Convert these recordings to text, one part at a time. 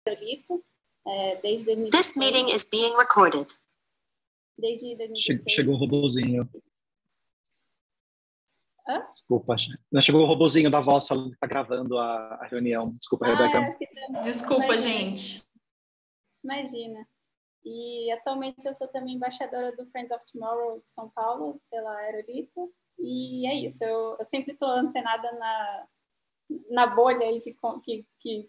Aerolito, desde 2016. This meeting is being recorded. Desde 2016. Chegou o robozinho. Hã? Desculpa, não chegou o robozinho da voz falando que está gravando a reunião. Desculpa, Rebeca. Desculpa, gente. Imagina. E atualmente eu sou também embaixadora do Friends of Tomorrow de São Paulo, pela Aerolito. E é isso, eu sempre estou antenada na bolha aí que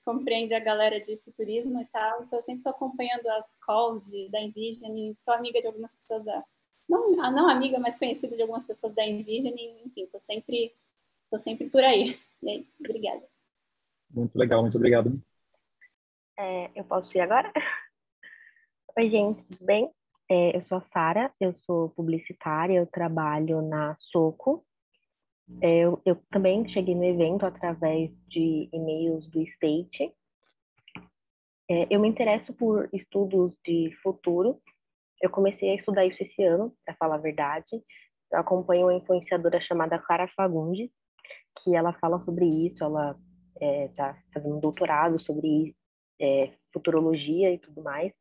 compreende a galera de futurismo e tal. Então eu sempre estou acompanhando as calls da Envision e sou amiga de algumas pessoas não amiga, mas conhecida de algumas pessoas da Envision, e, enfim, estou sempre por aí. E é isso, obrigada. Muito legal, muito obrigado. Eu posso ir agora? Oi, gente, tudo bem? Eu sou a Sara, eu sou publicitária, eu trabalho na Soco. Eu também cheguei no evento através de e-mails do State. Eu me interesso por estudos de futuro. Eu comecei a estudar isso esse ano, para falar a verdade. Eu acompanho uma influenciadora chamada Clara Fagundes, que ela fala sobre isso, ela está fazendo um doutorado sobre futurologia e tudo mais.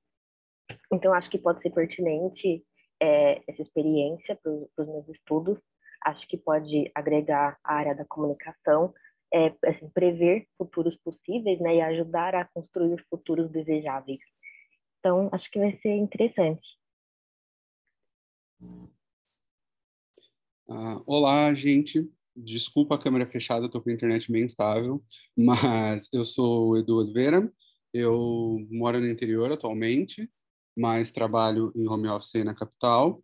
Então, acho que pode ser pertinente essa experiência para os meus estudos. Acho que pode agregar a área da comunicação, assim, prever futuros possíveis, né, e ajudar a construir futuros desejáveis. Então, acho que vai ser interessante. Olá, gente. Desculpa a câmera fechada, estou com a internet bem instável, mas eu sou o Edu Oliveira, eu moro no interior atualmente, mas trabalho em home office na capital.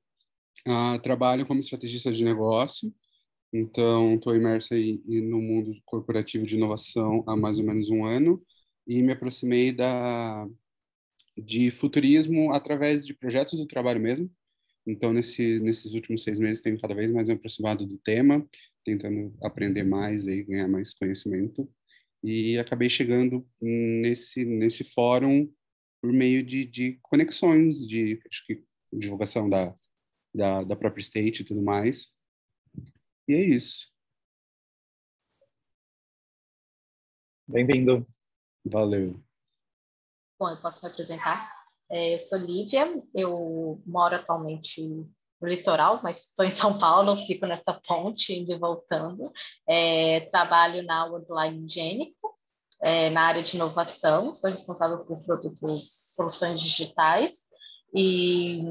Trabalho como estrategista de negócio, então estou imerso aí no mundo corporativo de inovação há mais ou menos um ano e me aproximei de futurismo através de projetos do trabalho mesmo. Então, nesses últimos 6 meses, tenho cada vez mais me aproximado do tema, tentando aprender mais e ganhar mais conhecimento. E acabei chegando nesse fórum por meio de conexões, acho que divulgação da própria State e tudo mais. E é isso. Bem-vindo. Valeu. Bom, eu posso me apresentar. Eu sou Lívia, eu moro atualmente no litoral, mas estou em São Paulo, fico nessa ponte, indo e voltando. Trabalho na Worldline Ingênico, na área de inovação, sou responsável por produtos, soluções digitais e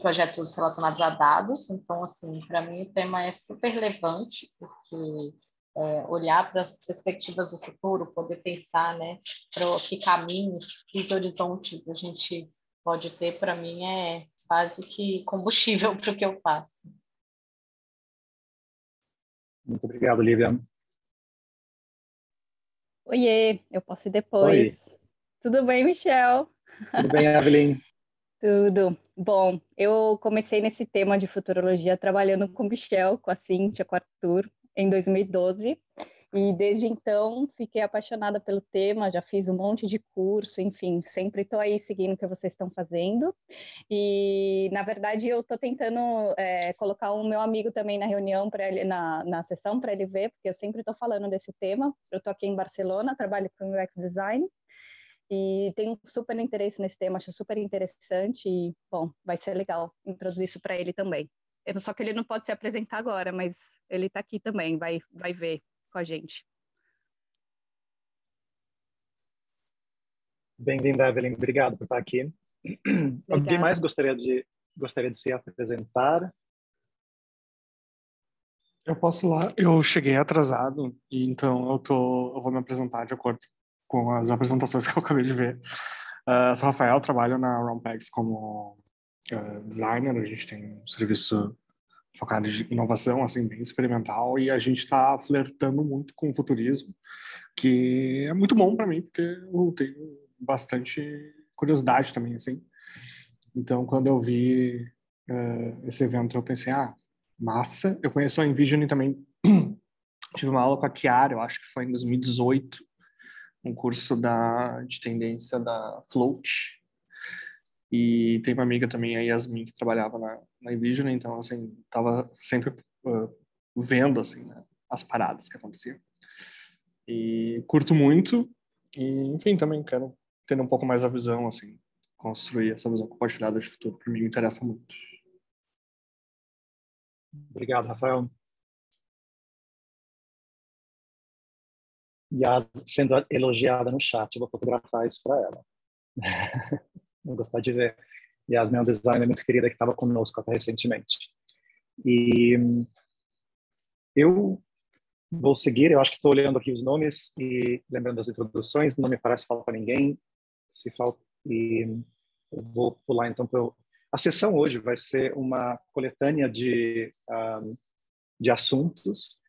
projetos relacionados a dados. Então, assim, para mim o tema é super relevante, porque olhar para as perspectivas do futuro, poder pensar, né, para que caminhos, que horizontes a gente pode ter, para mim é quase que combustível para o que eu faço. Muito obrigado, Lívia. Oiê, eu posso ir depois. Oi. Tudo bem, Michel? Tudo bem, Evelyn? Tudo. Bom, eu comecei nesse tema de futurologia trabalhando com o Michel, com a Cíntia, com o Arthur, em 2012. E desde então fiquei apaixonada pelo tema, já fiz um monte de curso, enfim, sempre estou aí seguindo o que vocês estão fazendo. E, na verdade, eu estou tentando colocar o meu amigo também na reunião, para ele, na sessão, para ele ver, porque eu sempre estou falando desse tema. Eu estou aqui em Barcelona, trabalho com UX Design, e tenho super interesse nesse tema, acho super interessante, e, bom, vai ser legal introduzir isso para ele também. Só que ele não pode se apresentar agora, mas ele está aqui também, vai ver com a gente. Bem-vinda, Evelyn. Obrigado por estar aqui. Obrigada. Alguém mais gostaria de se apresentar? Eu posso ir lá. Eu cheguei atrasado, e então eu vou me apresentar de acordo com as apresentações que eu acabei de ver. Sou Rafael, trabalho na Rompex como designer. A gente tem um serviço focado em inovação, assim, bem experimental, e a gente está flertando muito com o futurismo, que é muito bom para mim, porque eu tenho bastante curiosidade também, assim. Então, quando eu vi esse evento, eu pensei, massa. Eu conheço a Envision também, tive uma aula com a Chiara, eu acho que foi em 2018, um curso de tendência da Float. E tem uma amiga também, a Yasmin, que trabalhava na Envision, então, assim, tava sempre vendo, assim, né, as paradas que aconteciam. E curto muito, e, enfim, também quero tendo um pouco mais a visão, assim, construir essa visão compartilhada de futuro, para mim me interessa muito. Obrigado, Rafael. Yas sendo elogiada no chat, eu vou fotografar isso para ela. Vou gostar de ver. Yas, minha designer muito querida que estava conosco até recentemente. E eu vou seguir, eu acho que estou olhando aqui os nomes e lembrando das introduções, não me parece falta ninguém. Se falta, e eu vou pular então para a sessão hoje vai ser uma coletânea de assuntos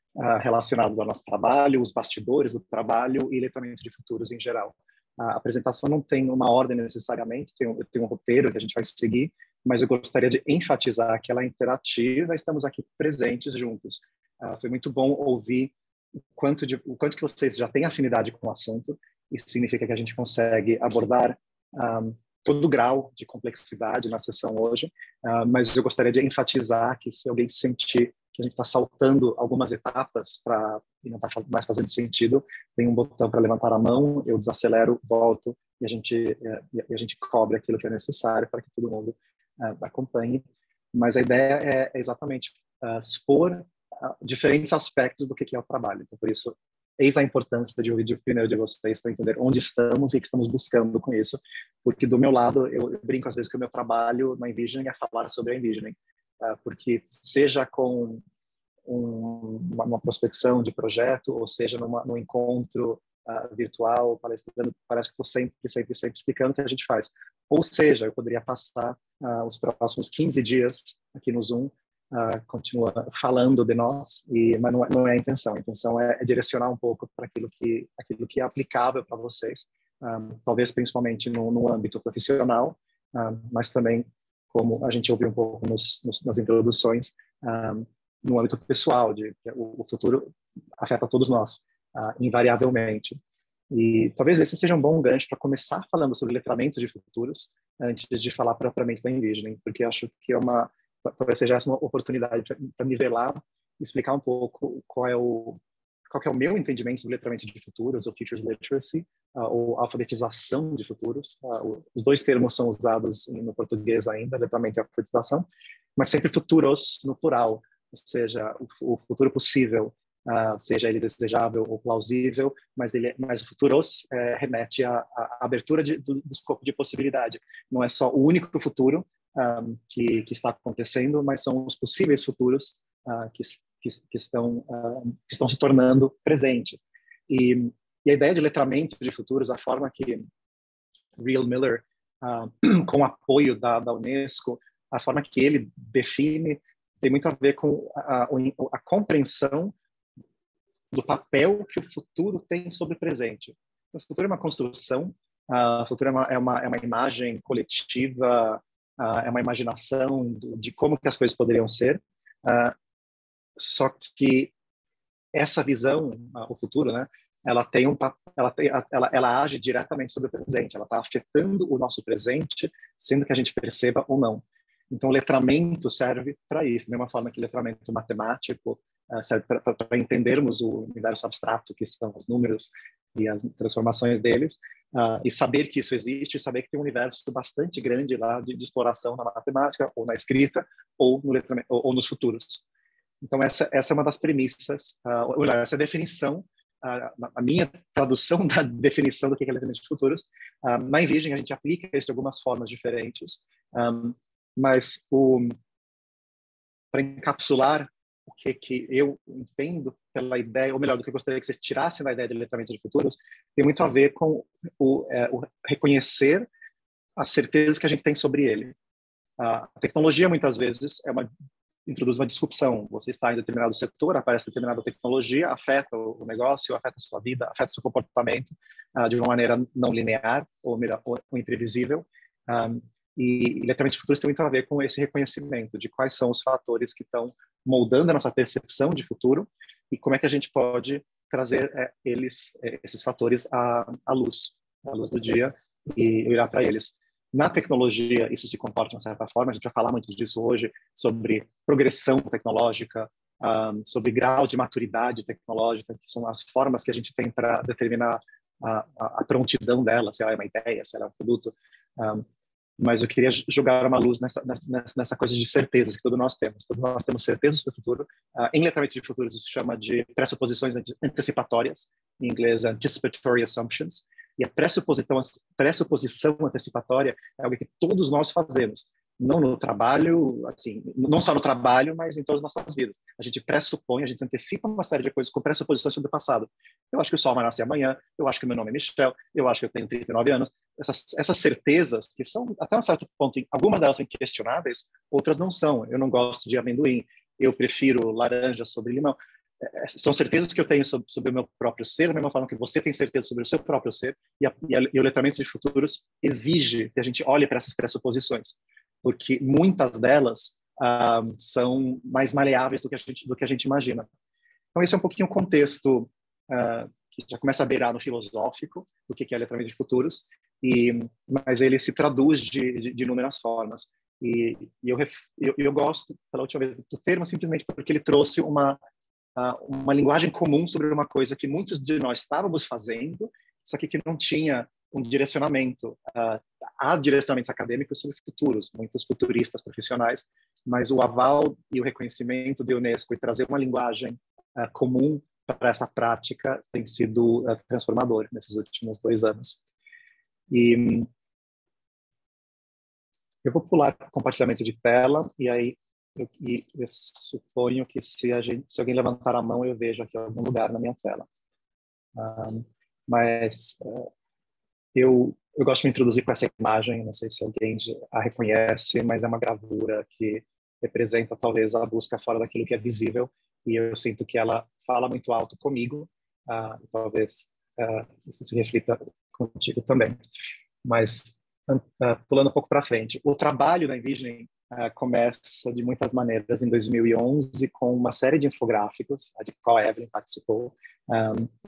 relacionados ao nosso trabalho, os bastidores do trabalho e letramento de futuros em geral. A apresentação não tem uma ordem necessariamente, tem um roteiro que a gente vai seguir, mas eu gostaria de enfatizar que ela é interativa, estamos aqui presentes juntos. Foi muito bom ouvir o quanto que vocês já têm afinidade com o assunto. Isso significa que a gente consegue abordar todo o grau de complexidade na sessão hoje, mas eu gostaria de enfatizar que se alguém sentir que a gente está saltando algumas etapas e não está mais fazendo sentido, tem um botão para levantar a mão, eu desacelero, volto e a gente cobre aquilo que é necessário para que todo mundo acompanhe. Mas a ideia é exatamente expor diferentes aspectos do que é o trabalho. Então, por isso, eis a importância de ouvir primeiro de vocês para entender onde estamos e o que estamos buscando com isso, porque do meu lado, eu brinco às vezes que o meu trabalho na Envisioning é falar sobre a Envisioning, porque seja com uma prospecção de projeto, ou seja num encontro virtual, palestrando, parece que estou sempre explicando o que a gente faz. Ou seja, eu poderia passar os próximos 15 dias aqui no Zoom, continua falando de nós, mas não é a intenção. A intenção é direcionar um pouco para aquilo que é aplicável para vocês, talvez principalmente no âmbito profissional, mas também, como a gente ouviu um pouco nas introduções, no âmbito pessoal, o futuro afeta todos nós, invariavelmente. E talvez esse seja um bom gancho para começar falando sobre letramento de futuros, antes de falar propriamente da Envisioning, porque acho que talvez seja essa uma oportunidade para nivelar e explicar um pouco qual é o meu entendimento do letramento de futuros, ou Futures Literacy, ou alfabetização de futuros. Os dois termos são usados no português ainda, letramento e alfabetização, mas sempre futuros no plural, ou seja, o futuro possível, seja ele desejável ou plausível, mas o futuros remete à abertura do escopo de possibilidade. Não é só o único futuro que está acontecendo, mas são os possíveis futuros que estão se tornando presente. E a ideia de letramento de futuros, a forma que Real Miller, com o apoio da Unesco, a forma que ele define, tem muito a ver com a compreensão do papel que o futuro tem sobre o presente. O futuro é uma construção, o futuro é uma imagem coletiva, é uma imaginação de como que as coisas poderiam ser, só que essa visão, o futuro, né, ela age diretamente sobre o presente, ela está afetando o nosso presente, sendo que a gente perceba ou não. Então, o letramento serve para isso, da mesma forma que letramento matemático serve para entendermos o universo abstrato, que são os números e as transformações deles, e saber que isso existe, e saber que tem um universo bastante grande lá de exploração na matemática, ou na escrita, ou no letramento, ou nos futuros. Então, essa é uma das premissas, essa definição, a minha tradução da definição do que é letramento de futuros. Na Envisioning, a gente aplica isso de algumas formas diferentes, mas para encapsular o que eu entendo pela ideia, ou melhor, do que eu gostaria que vocês tirassem da ideia de letramento de futuros, tem muito a ver com o reconhecer as certezas que a gente tem sobre ele. A tecnologia, muitas vezes, introduz uma disrupção. Você está em determinado setor, aparece determinada tecnologia, afeta o negócio, afeta a sua vida, afeta o seu comportamento de uma maneira não linear ou imprevisível. E letramento de futuros tem muito a ver com esse reconhecimento de quais são os fatores que estão moldando a nossa percepção de futuro e como é que a gente pode trazer esses fatores à luz do dia e olhar para eles. Na tecnologia, isso se comporta de uma certa forma, a gente vai falar muito disso hoje, sobre progressão tecnológica, sobre grau de maturidade tecnológica, que são as formas que a gente tem para determinar a prontidão dela, se ela é uma ideia, se ela é um produto. Mas eu queria jogar uma luz nessa coisa de certezas que todos nós temos. Todos nós temos certezas para o futuro. Em letramento de futuros, isso se chama de pressuposições antecipatórias, em inglês, anticipatory assumptions. E a pressuposição antecipatória é algo que todos nós fazemos. Não no trabalho, assim, não só no trabalho, mas em todas as nossas vidas. A gente pressupõe, a gente antecipa uma série de coisas com pressuposições sobre o passado. Eu acho que o sol vai nascer amanhã, eu acho que meu nome é Michel, eu acho que eu tenho 39 anos. Essas certezas, que são, até um certo ponto, algumas delas são inquestionáveis, outras não são. Eu não gosto de amendoim, eu prefiro laranja sobre limão. São certezas que eu tenho sobre o meu próprio ser, da mesma forma que você tem certeza sobre o seu próprio ser, e o letramento de futuros exige que a gente olhe para essas pressuposições, porque muitas delas são mais maleáveis do que a gente imagina. Então, esse é um pouquinho o contexto que já começa a beirar no filosófico do que é letramento de futuros, mas ele se traduz de inúmeras formas. E eu gosto, pela última vez, do termo simplesmente porque ele trouxe uma linguagem comum sobre uma coisa que muitos de nós estávamos fazendo, só que não tinha um direcionamento. Há direcionamentos acadêmicos sobre futuros, muitos futuristas profissionais, mas o aval e o reconhecimento da Unesco e trazer uma linguagem comum para essa prática tem sido transformador nesses últimos 2 anos. E eu vou pular para o compartilhamento de tela, e aí eu suponho que se alguém levantar a mão, eu vejo aqui em algum lugar na minha tela. Mas eu gosto de me introduzir com essa imagem, não sei se alguém a reconhece, mas é uma gravura que representa talvez a busca fora daquilo que é visível, e eu sinto que ela fala muito alto comigo, talvez isso se reflita contigo também. Mas, pulando um pouco para frente, o trabalho da Envisioning começa de muitas maneiras em 2011 com uma série de infográficos, a de qual a Evelyn participou,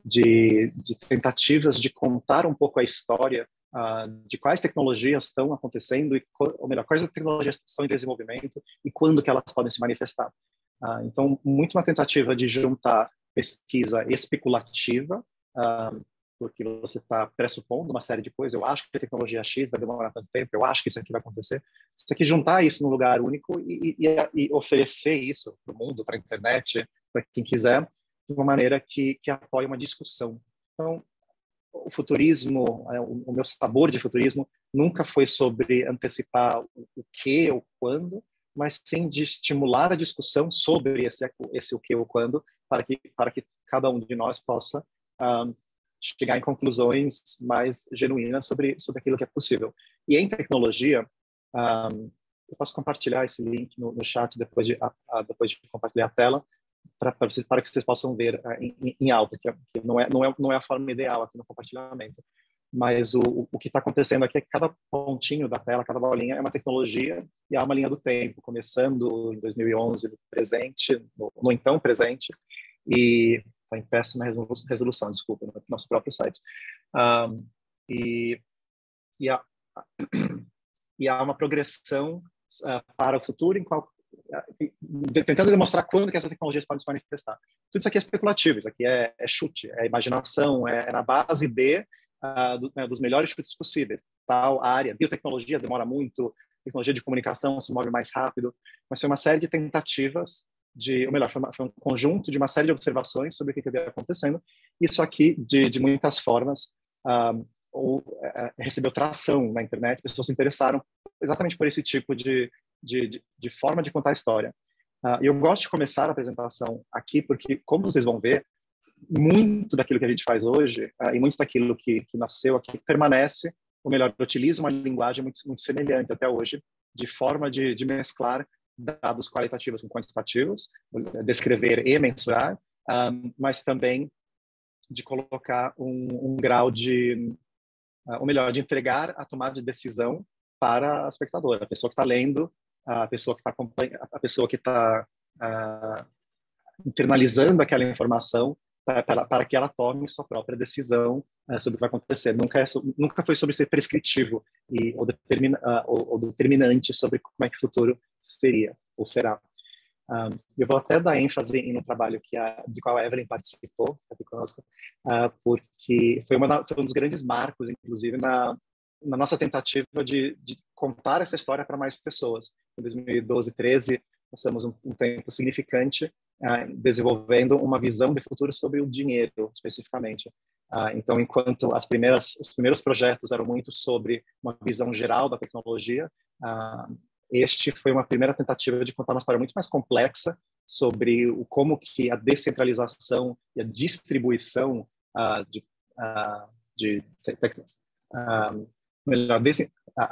de tentativas de contar um pouco a história de quais tecnologias estão acontecendo, ou melhor, quais tecnologias estão em desenvolvimento e quando que elas podem se manifestar. Então, muito uma tentativa de juntar pesquisa especulativa, porque você está pressupondo uma série de coisas. Eu acho que a tecnologia X vai demorar tanto tempo, eu acho que isso aqui vai acontecer. Você tem que juntar isso num lugar único e oferecer isso para o mundo, para a internet, para quem quiser, de uma maneira que apoie uma discussão. Então, o futurismo, o meu sabor de futurismo, nunca foi sobre antecipar o que ou quando, mas sim de estimular a discussão sobre esse o que ou quando, para que cada um de nós possa chegar em conclusões mais genuínas sobre aquilo que é possível. E em tecnologia, eu posso compartilhar esse link no chat depois de compartilhar a tela, para que vocês possam ver em alta, que não é a forma ideal aqui no compartilhamento. Mas o que está acontecendo aqui é que cada pontinho da tela, cada bolinha é uma tecnologia e há uma linha do tempo, começando em 2011, no presente, no então presente, e está em péssima resolução, desculpa, no nosso próprio site. E há uma progressão para o futuro, tentando demonstrar quando que essas tecnologias podem se manifestar. Tudo isso aqui é especulativo, isso aqui é chute, é imaginação, é na base dos melhores chutes possíveis. Tal área, biotecnologia demora muito, tecnologia de comunicação se move mais rápido, mas foi uma série de tentativas ou melhor, foi um conjunto de uma série de observações sobre o que estava acontecendo. Isso aqui, de muitas formas, recebeu tração na internet, pessoas se interessaram exatamente por esse tipo de forma de contar a história. Eu gosto de começar a apresentação aqui, porque, como vocês vão ver, muito daquilo que a gente faz hoje, e muito daquilo que nasceu aqui, permanece, ou melhor, utiliza uma linguagem muito, muito semelhante até hoje, de forma de mesclar dados qualitativos com quantitativos, descrever e mensurar, mas também de colocar um grau ou melhor, de entregar a tomada de decisão para a espectadora, a pessoa que está lendo, a pessoa que está acompanhando, a pessoa que está internalizando aquela informação para que ela tome sua própria decisão sobre o que vai acontecer. Nunca foi sobre ser prescritivo ou determinante sobre como é que o futuro seria ou será. Eu vou até dar ênfase em um trabalho de qual a Evelyn participou aqui conosco, porque foi um dos grandes marcos, inclusive, na nossa tentativa de contar essa história para mais pessoas. Em 2012, 13, passamos um tempo significante desenvolvendo uma visão de futuro sobre o dinheiro, especificamente. Então, enquanto os primeiros projetos eram muito sobre uma visão geral da tecnologia, este foi uma primeira tentativa de contar uma história muito mais complexa sobre como que a descentralização e a distribuição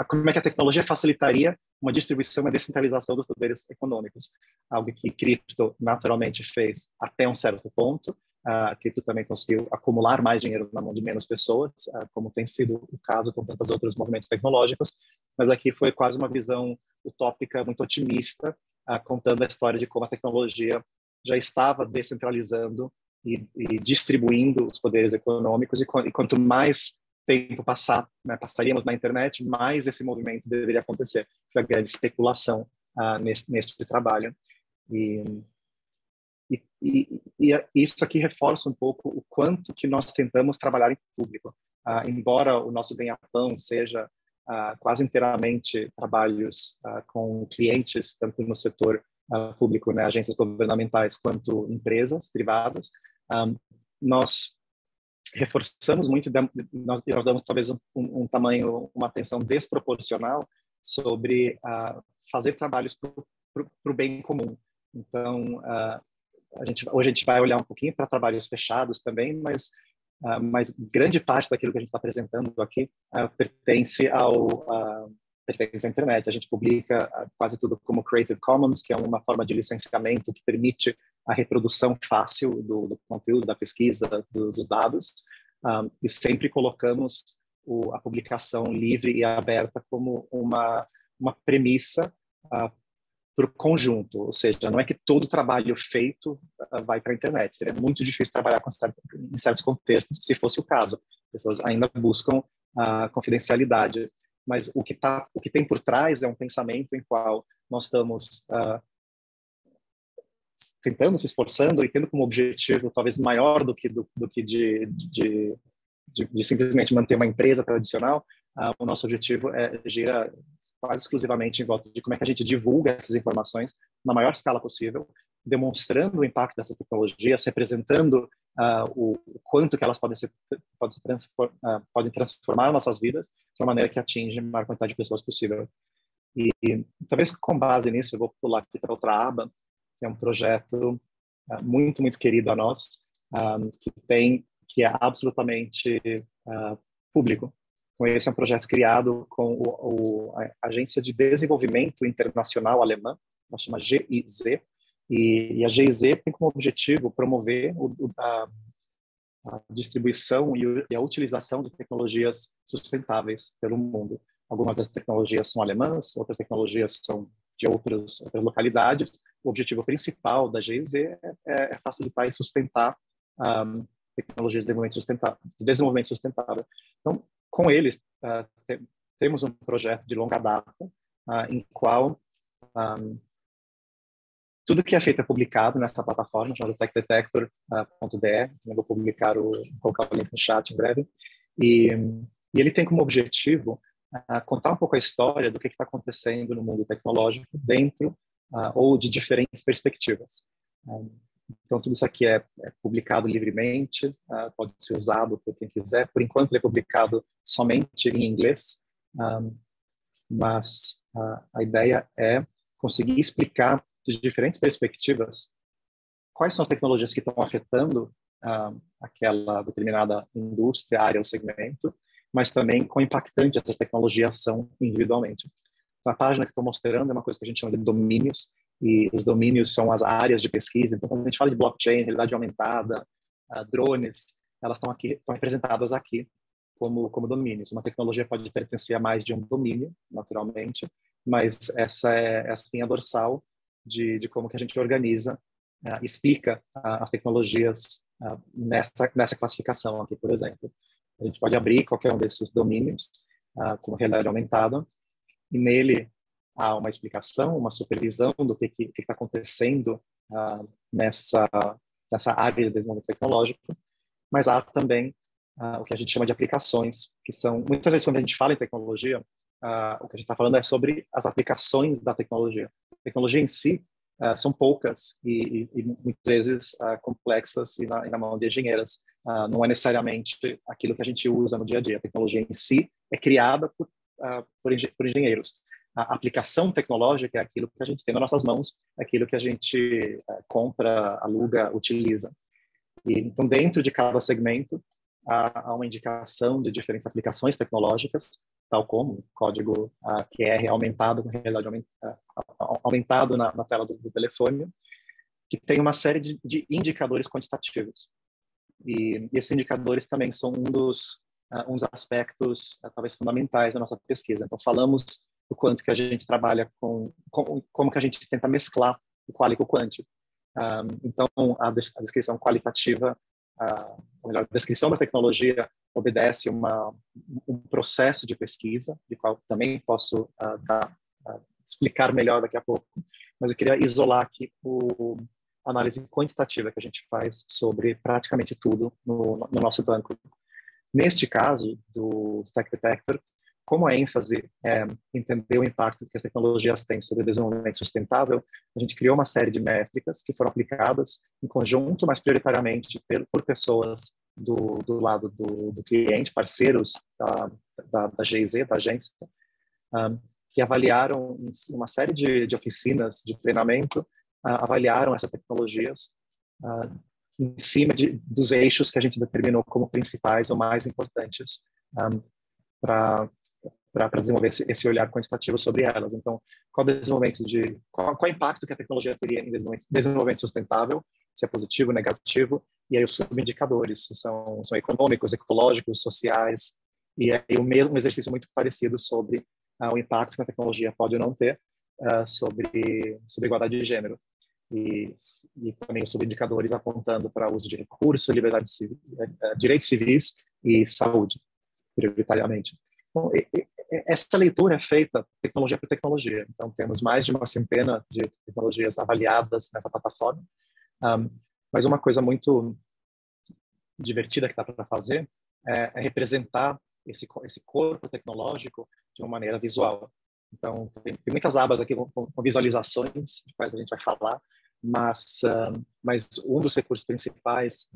como é que a tecnologia facilitaria uma distribuição e uma descentralização dos poderes econômicos. Algo que cripto naturalmente fez até um certo ponto. A cripto também conseguiu acumular mais dinheiro na mão de menos pessoas, como tem sido o caso com tantos outros movimentos tecnológicos, mas aqui foi quase uma visão utópica, muito otimista, contando a história de como a tecnologia já estava descentralizando e distribuindo os poderes econômicos, e quanto mais tempo passaríamos na internet, mais esse movimento deveria acontecer. Foi a grande especulação neste trabalho. E isso aqui reforça um pouco o quanto que nós tentamos trabalhar em público. Embora o nosso ganha-pão seja quase inteiramente trabalhos com clientes, tanto no setor público, né, agências governamentais, quanto empresas privadas, nós reforçamos muito, nós damos talvez um tamanho, uma atenção desproporcional sobre fazer trabalhos para o bem comum. Então, hoje a gente vai olhar um pouquinho para trabalhos fechados também, mas grande parte daquilo que a gente está apresentando aqui pertence à internet. A gente publica quase tudo como Creative Commons, que é uma forma de licenciamento que permite a reprodução fácil do conteúdo, da pesquisa, dos dados, e sempre colocamos a publicação livre e aberta como uma premissa para o conjunto, ou seja, não é que todo trabalho feito vai para a internet. Seria muito difícil trabalhar em certos contextos, se fosse o caso. As pessoas ainda buscam confidencialidade. Mas o que tem por trás é um pensamento em qual nós estamos tentando, se esforçando e tendo como objetivo talvez maior do que de simplesmente manter uma empresa tradicional. O nosso objetivo gira quase exclusivamente em volta de como é que a gente divulga essas informações na maior escala possível, demonstrando o impacto dessas tecnologias, representando o quanto que elas podem transformar nossas vidas de uma maneira que atinge a maior quantidade de pessoas possível. E talvez com base nisso, eu vou pular aqui para outra aba, que é um projeto muito, muito querido a nós, que é absolutamente público. Esse é um projeto criado com a Agência de Desenvolvimento Internacional Alemã, ela chama GIZ, e a GIZ tem como objetivo promover a distribuição e a utilização de tecnologias sustentáveis pelo mundo. Algumas das tecnologias são alemãs, outras tecnologias são de outras localidades. O objetivo principal da GIZ é facilitar e sustentar tecnologias de desenvolvimento sustentável. Então, com eles, temos um projeto de longa data, em qual tudo que é feito é publicado nessa plataforma, chamada techdetector.de. Eu vou colocar o link no chat em breve. E ele tem como objetivo contar um pouco a história do que está acontecendo no mundo tecnológico dentro ou de diferentes perspectivas. Então, tudo isso aqui é publicado livremente, pode ser usado por quem quiser. Por enquanto, ele é publicado somente em inglês, mas a ideia é conseguir explicar de diferentes perspectivas quais são as tecnologias que estão afetando aquela determinada indústria, área ou segmento, mas também quão impactantes essas tecnologias são individualmente. A página que estou mostrando é uma coisa que a gente chama de domínios, e os domínios são as áreas de pesquisa. Então, quando a gente fala de blockchain, realidade aumentada, drones, elas estão representadas aqui como domínios. Uma tecnologia pode pertencer a mais de um domínio, naturalmente, mas essa é a espinha dorsal de como que a gente organiza, explica as tecnologias nessa classificação aqui, por exemplo. A gente pode abrir qualquer um desses domínios, como realidade aumentada, e nele há uma explicação, uma supervisão do que está acontecendo nessa área de desenvolvimento tecnológico, mas há também o que a gente chama de aplicações, que são, muitas vezes quando a gente fala em tecnologia, o que a gente está falando é sobre as aplicações da tecnologia. A tecnologia em si são poucas e muitas vezes complexas e na mão de engenheiras. Não é necessariamente aquilo que a gente usa no dia a dia. A tecnologia em si é criada por engenheiros. A aplicação tecnológica é aquilo que a gente tem nas nossas mãos, é aquilo que a gente compra, aluga, utiliza. Então, dentro de cada segmento, há uma indicação de diferentes aplicações tecnológicas, tal como código QR aumentado, com realidade aumentado na tela do telefone, que tem uma série de indicadores quantitativos. E esses indicadores também são um dos aspectos talvez fundamentais da nossa pesquisa. Então, falamos do quanto que a gente trabalha como que a gente tenta mesclar o qual e o quant. Então, a descrição qualitativa, ou melhor, a descrição da tecnologia obedece um processo de pesquisa, de qual também posso explicar melhor daqui a pouco, mas eu queria isolar aqui a análise quantitativa que a gente faz sobre praticamente tudo no nosso banco. Neste caso, do Tech Detector, como a ênfase é entender o impacto que as tecnologias têm sobre o desenvolvimento sustentável, a gente criou uma série de métricas que foram aplicadas em conjunto, mas prioritariamente por pessoas do lado do cliente, parceiros da GIZ, da agência, que avaliaram em uma série de oficinas de treinamento, avaliaram essas tecnologias em cima dos eixos que a gente determinou como principais ou mais importantes para desenvolver esse olhar quantitativo sobre elas. Então, qual o impacto que a tecnologia teria em desenvolvimento sustentável, se é positivo, negativo, e aí os subindicadores são econômicos, ecológicos, sociais, e aí um exercício muito parecido sobre o impacto que a tecnologia pode ou não ter sobre igualdade de gênero. E também os subindicadores apontando para o uso de recursos, direitos civis e saúde, prioritariamente. Então, essa leitura é feita tecnologia por tecnologia. Então, temos mais de uma centena de tecnologias avaliadas nessa plataforma. Mas uma coisa muito divertida que dá para fazer é representar esse corpo tecnológico de uma maneira visual. Então, tem muitas abas aqui com visualizações, de quais a gente vai falar, mas um dos recursos principais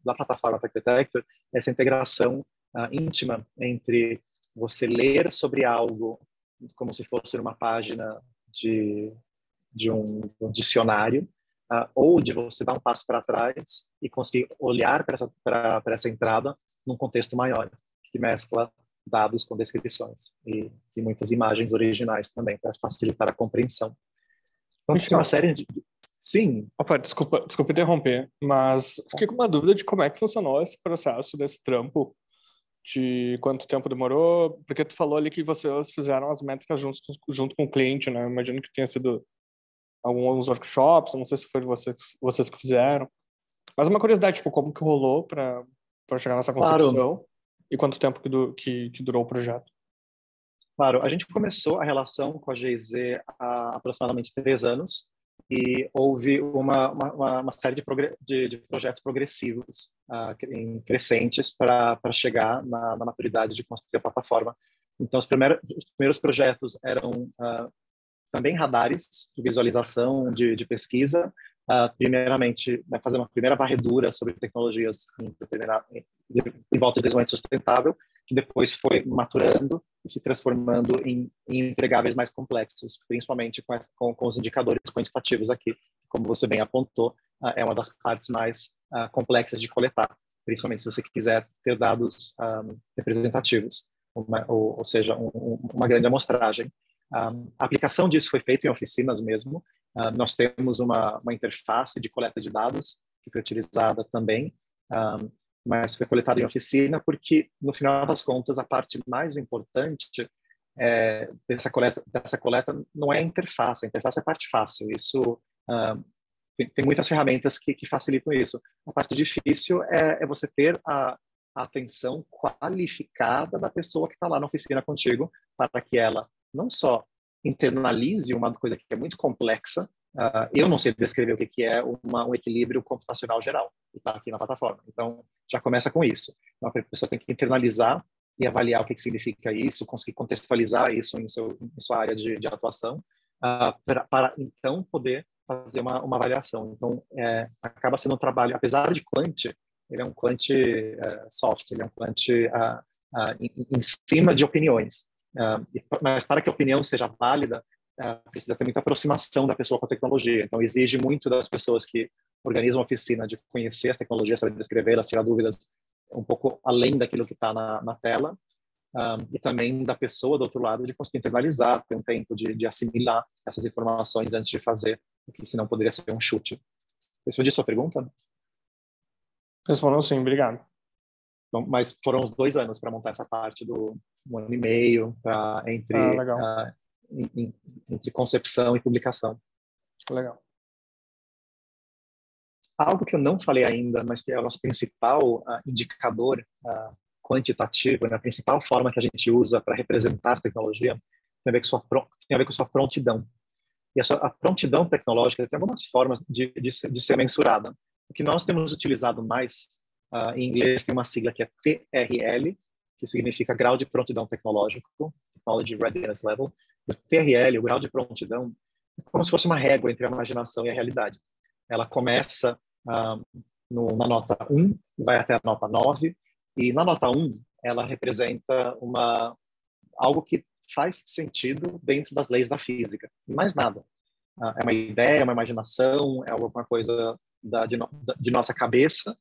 da plataforma Tech Detector é essa integração íntima entre você ler sobre algo como se fosse uma página de um dicionário, ou de você dar um passo para trás e conseguir olhar para essa entrada num contexto maior, que mescla dados com descrições e muitas imagens originais também, para facilitar a compreensão. Então, tem uma série de... Sim. Opa, desculpa interromper, mas fiquei com uma dúvida de como é que funcionou esse processo desse trampo, de quanto tempo demorou, porque tu falou ali que vocês fizeram as métricas junto com o cliente, né? Eu imagino que tenha sido alguns workshops, não sei se foi vocês que fizeram, mas uma curiosidade, tipo, como que rolou para chegar nessa concepção, claro, e quanto tempo que durou o projeto? Claro, a gente começou a relação com a GIZ há aproximadamente 3 anos e houve uma série de projetos progressivos, crescentes, para chegar na maturidade de construir a plataforma. Então, os primeiros projetos eram também radares de visualização, de pesquisa, primeiramente fazer uma primeira varredura sobre tecnologias em volta de desenvolvimento sustentável, que depois foi maturando e se transformando em entregáveis mais complexos, principalmente com os indicadores quantitativos aqui. Como você bem apontou, é uma das partes mais complexas de coletar, principalmente se você quiser ter dados representativos, ou seja, uma grande amostragem. A aplicação disso foi feita em oficinas mesmo. Nós temos uma interface de coleta de dados que foi utilizada também, mas foi coletada em oficina porque, no final das contas, a parte mais importante dessa coleta não é a interface é a parte fácil. Isso tem muitas ferramentas que facilitam isso. A parte difícil é você ter a atenção qualificada da pessoa que está lá na oficina contigo, para que ela não só internalize uma coisa que é muito complexa. Eu não sei descrever o que é um equilíbrio computacional geral, que está aqui na plataforma. Então, já começa com isso. Então, a pessoa tem que internalizar e avaliar o que significa isso, conseguir contextualizar isso em sua área de atuação, para então poder fazer uma avaliação. Então, acaba sendo um trabalho, apesar de quant, ele é um quant soft, ele é um quant em cima de opiniões. Mas para que a opinião seja válida, precisa ter muita aproximação da pessoa com a tecnologia. Então, exige muito das pessoas que organizam a oficina de conhecer as tecnologias, saber descrevê-las, tirar dúvidas um pouco além daquilo que está na tela, e também da pessoa do outro lado de conseguir internalizar, ter um tempo de assimilar essas informações antes de fazer, porque senão poderia ser um chute. Respondi sua pergunta? Respondeu sim, obrigado. Então, mas foram uns 2 anos para montar essa parte do 1 ano e meio, entre concepção e publicação. Legal. Algo que eu não falei ainda, mas que é o nosso principal indicador quantitativo, né? A principal forma que a gente usa para representar tecnologia tem a ver com sua prontidão. E a prontidão tecnológica tem algumas formas de ser mensurada. O que nós temos utilizado mais, em inglês tem uma sigla que é TRL, que significa grau de prontidão tecnológico, Technology Readiness Level. O TRL, o grau de prontidão, é como se fosse uma régua entre a imaginação e a realidade. Ela começa na nota 1 e vai até a nota 9, e na nota 1 ela representa algo que faz sentido dentro das leis da física, mais nada. É uma ideia, é uma imaginação, é alguma coisa de nossa cabeça,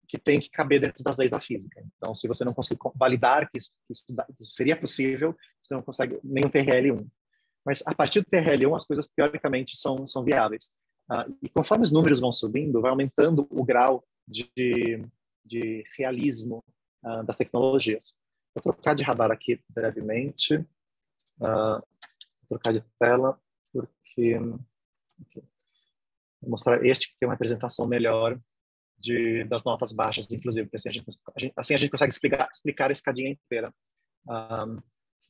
que tem que caber dentro das leis da física. Então, se você não conseguir validar que isso seria possível, você não consegue nem o TRL1. Mas a partir do TRL1, as coisas teoricamente são viáveis. E conforme os números vão subindo, vai aumentando o grau de realismo das tecnologias. Vou trocar de radar aqui brevemente. Vou trocar de tela, porque vou mostrar este que tem uma representação melhor das notas baixas, inclusive, porque assim a gente consegue explicar a escadinha inteira.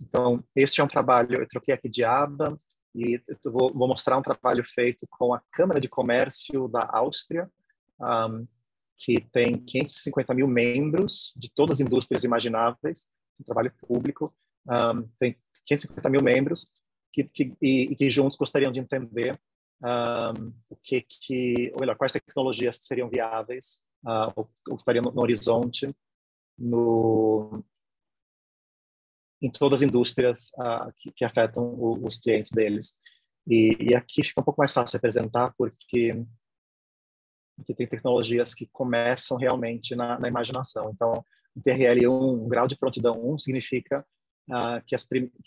Então, este é um trabalho, eu troquei aqui de aba, e eu vou mostrar um trabalho feito com a Câmara de Comércio da Áustria, que tem 550 mil membros de todas as indústrias imagináveis, um trabalho público, tem 550 mil membros que juntos gostariam de entender ou melhor, quais tecnologias que seriam viáveis ou estariam no horizonte em todas as indústrias que afetam os clientes deles. E aqui fica um pouco mais fácil representar, porque tem tecnologias que começam realmente na imaginação. Então, o TRL1, um grau de prontidão 1, significa que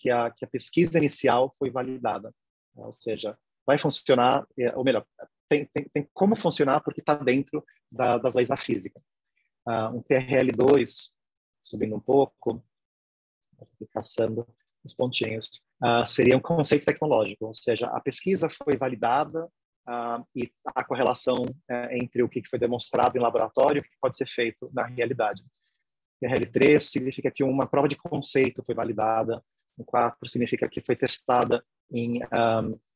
a pesquisa inicial foi validada. Ou seja, vai funcionar, ou melhor, tem como funcionar porque está dentro das leis da física. Um TRL2, subindo um pouco, caçando os pontinhos, seria um conceito tecnológico, ou seja, a pesquisa foi validada e a correlação entre o que foi demonstrado em laboratório e o que pode ser feito na realidade. TRL3 significa que uma prova de conceito foi validada, o 4 significa que foi testada em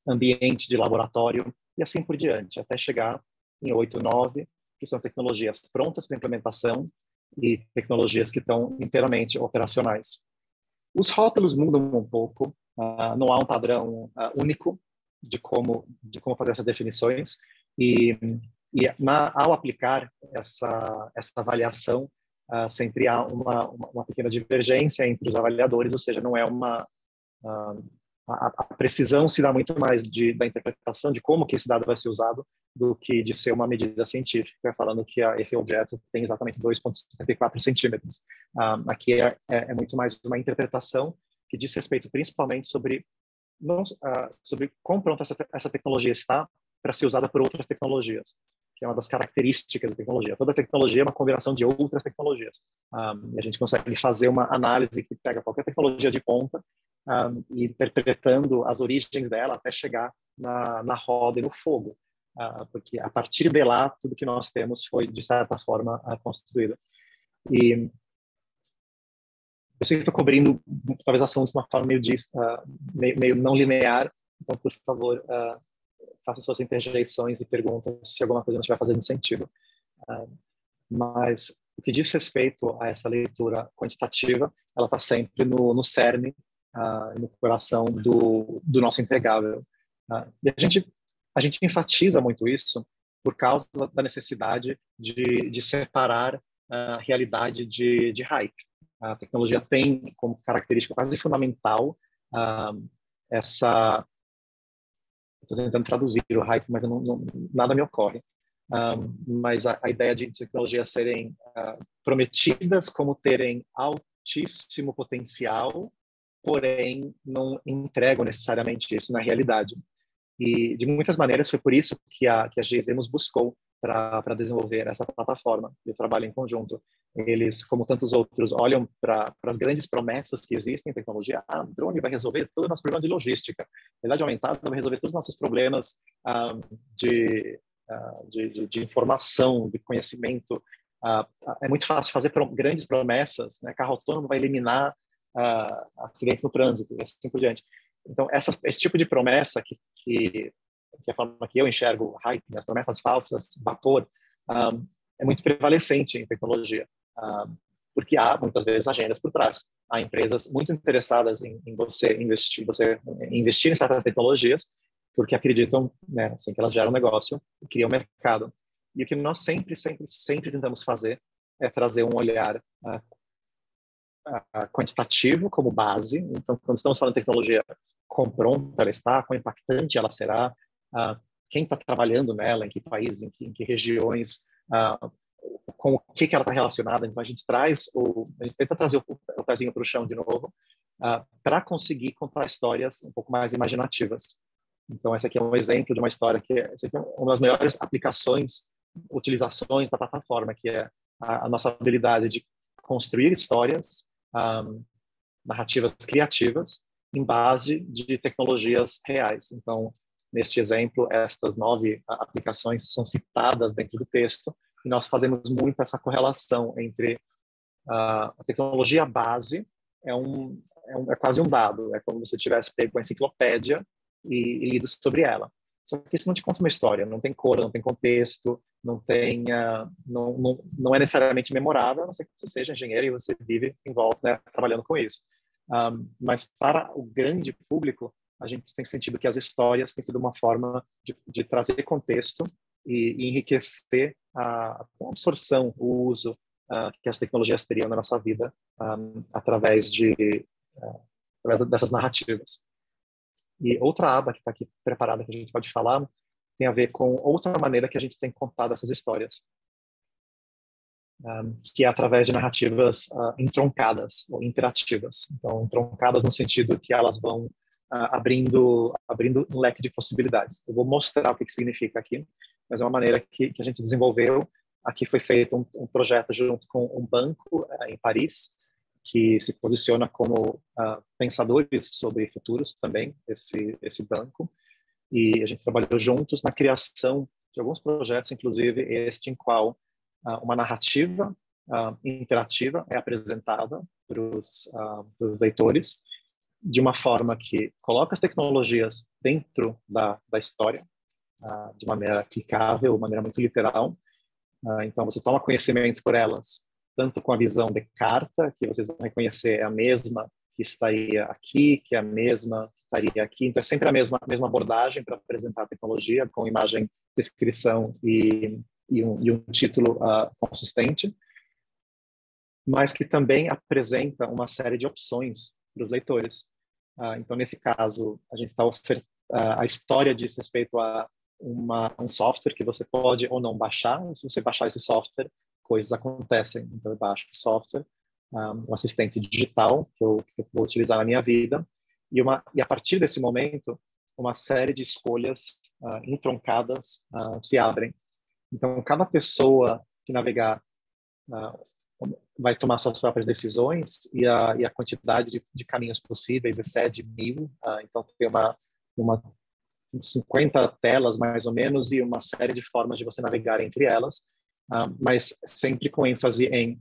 ambiente de laboratório, e assim por diante, até chegar em 8 e 9, que são tecnologias prontas para implementação e tecnologias que estão inteiramente operacionais. Os rótulos mudam um pouco, não há um padrão único de como fazer essas definições, ao aplicar essa avaliação, sempre há uma pequena divergência entre os avaliadores, ou seja, não é a precisão se dá muito mais da interpretação de como que esse dado vai ser usado do que de ser uma medida científica, falando que esse objeto tem exatamente 2,74 centímetros. Aqui é muito mais uma interpretação que diz respeito principalmente sobre quão pronta essa tecnologia está para ser usada por outras tecnologias, que é uma das características da tecnologia. Toda tecnologia é uma combinação de outras tecnologias. E a gente consegue fazer uma análise que pega qualquer tecnologia de ponta, interpretando as origens dela até chegar na roda e no fogo. Porque a partir de lá, tudo que nós temos foi, de certa forma, construído. E Eu sei que estou cobrindo talvez assuntos de uma forma meio não linear, então, por favor, faça suas interjeições e perguntas se alguma coisa não estiver fazendo sentido. Mas o que diz respeito a essa leitura quantitativa, ela está sempre no cerne, no coração do nosso entregável. E a gente enfatiza muito isso por causa da necessidade de separar a realidade de hype. A tecnologia tem como característica quase fundamental essa... Estou tentando traduzir o hype, mas nada me ocorre. Mas a ideia de tecnologias serem prometidas como terem altíssimo potencial, porém não entregam necessariamente isso na realidade. E, de muitas maneiras, foi por isso que a GZ nos buscou para desenvolver essa plataforma e o trabalho em conjunto. Eles, como tantos outros, olham para as grandes promessas que existem em tecnologia. O drone vai resolver todo o nosso problema de logística. A realidade aumentada vai resolver todos os nossos problemas de informação, de conhecimento. É muito fácil fazer grandes promessas, né? Carro autônomo vai eliminar acidentes no trânsito, e assim por diante. Então, esse tipo de promessa que a forma que eu enxergo hype, as promessas falsas, vapor, é muito prevalecente em tecnologia, porque há muitas vezes agendas por trás. Há empresas muito interessadas em você investir em certas tecnologias, porque acreditam, né, assim, que elas geram negócio e criam mercado. E o que nós sempre tentamos fazer é trazer um olhar quantitativo como base. Então, quando estamos falando de tecnologia, quão pronta ela está, quão impactante ela será, quem está trabalhando nela, em que países, em que regiões, com o que ela está relacionada. Então, a gente tenta trazer o pezinho para o chão de novo, para conseguir contar histórias um pouco mais imaginativas. Então, esse aqui é um exemplo de uma história essa aqui é uma das melhores utilizações da plataforma, que é a nossa habilidade de construir histórias, narrativas criativas, em base de tecnologias reais. Então, neste exemplo, estas 9 aplicações são citadas dentro do texto, e nós fazemos muito essa correlação entre a tecnologia base, é quase um dado, é como se você tivesse pego a enciclopédia e lido sobre ela. Só que isso não te conta uma história, não tem cor, não tem contexto, não é necessariamente memorável, a não ser que você seja engenheiro e você vive em volta, né, trabalhando com isso. Mas para o grande público, a gente tem sentido que as histórias têm sido uma forma de trazer contexto e enriquecer a absorção, o uso que as tecnologias teriam na nossa vida através dessas narrativas. E outra aba que está aqui preparada que a gente pode falar tem a ver com outra maneira que a gente tem contado essas histórias, que é através de narrativas entroncadas ou interativas. Então, entroncadas no sentido que elas vão abrindo um leque de possibilidades. Eu vou mostrar o que significa aqui, mas é uma maneira que a gente desenvolveu. Aqui foi feito um projeto junto com um banco em Paris, que se posiciona como pensadores sobre futuros também, esse banco. E a gente trabalhou juntos na criação de alguns projetos, inclusive este em qual uma narrativa interativa é apresentada para os leitores, de uma forma que coloca as tecnologias dentro da história, de maneira aplicável, de maneira muito literal. Então, você toma conhecimento por elas, tanto com a visão de carta, que vocês vão reconhecer é a mesma que estaria aqui, que é a mesma que estaria aqui. Então, é sempre a mesma abordagem para apresentar a tecnologia, com imagem, descrição e um título consistente, mas que também apresenta uma série de opções para os leitores. Então, nesse caso, a gente está a história diz respeito a um software que você pode ou não baixar. Se você baixar esse software, coisas acontecem. Então, eu baixo o software, um assistente digital que eu vou utilizar na minha vida, e a partir desse momento, uma série de escolhas entroncadas se abrem. Então, cada pessoa que navegar vai tomar suas próprias decisões, e a quantidade de caminhos possíveis excede 1000. Então, tem uma 50 telas, mais ou menos, e uma série de formas de você navegar entre elas, mas sempre com ênfase em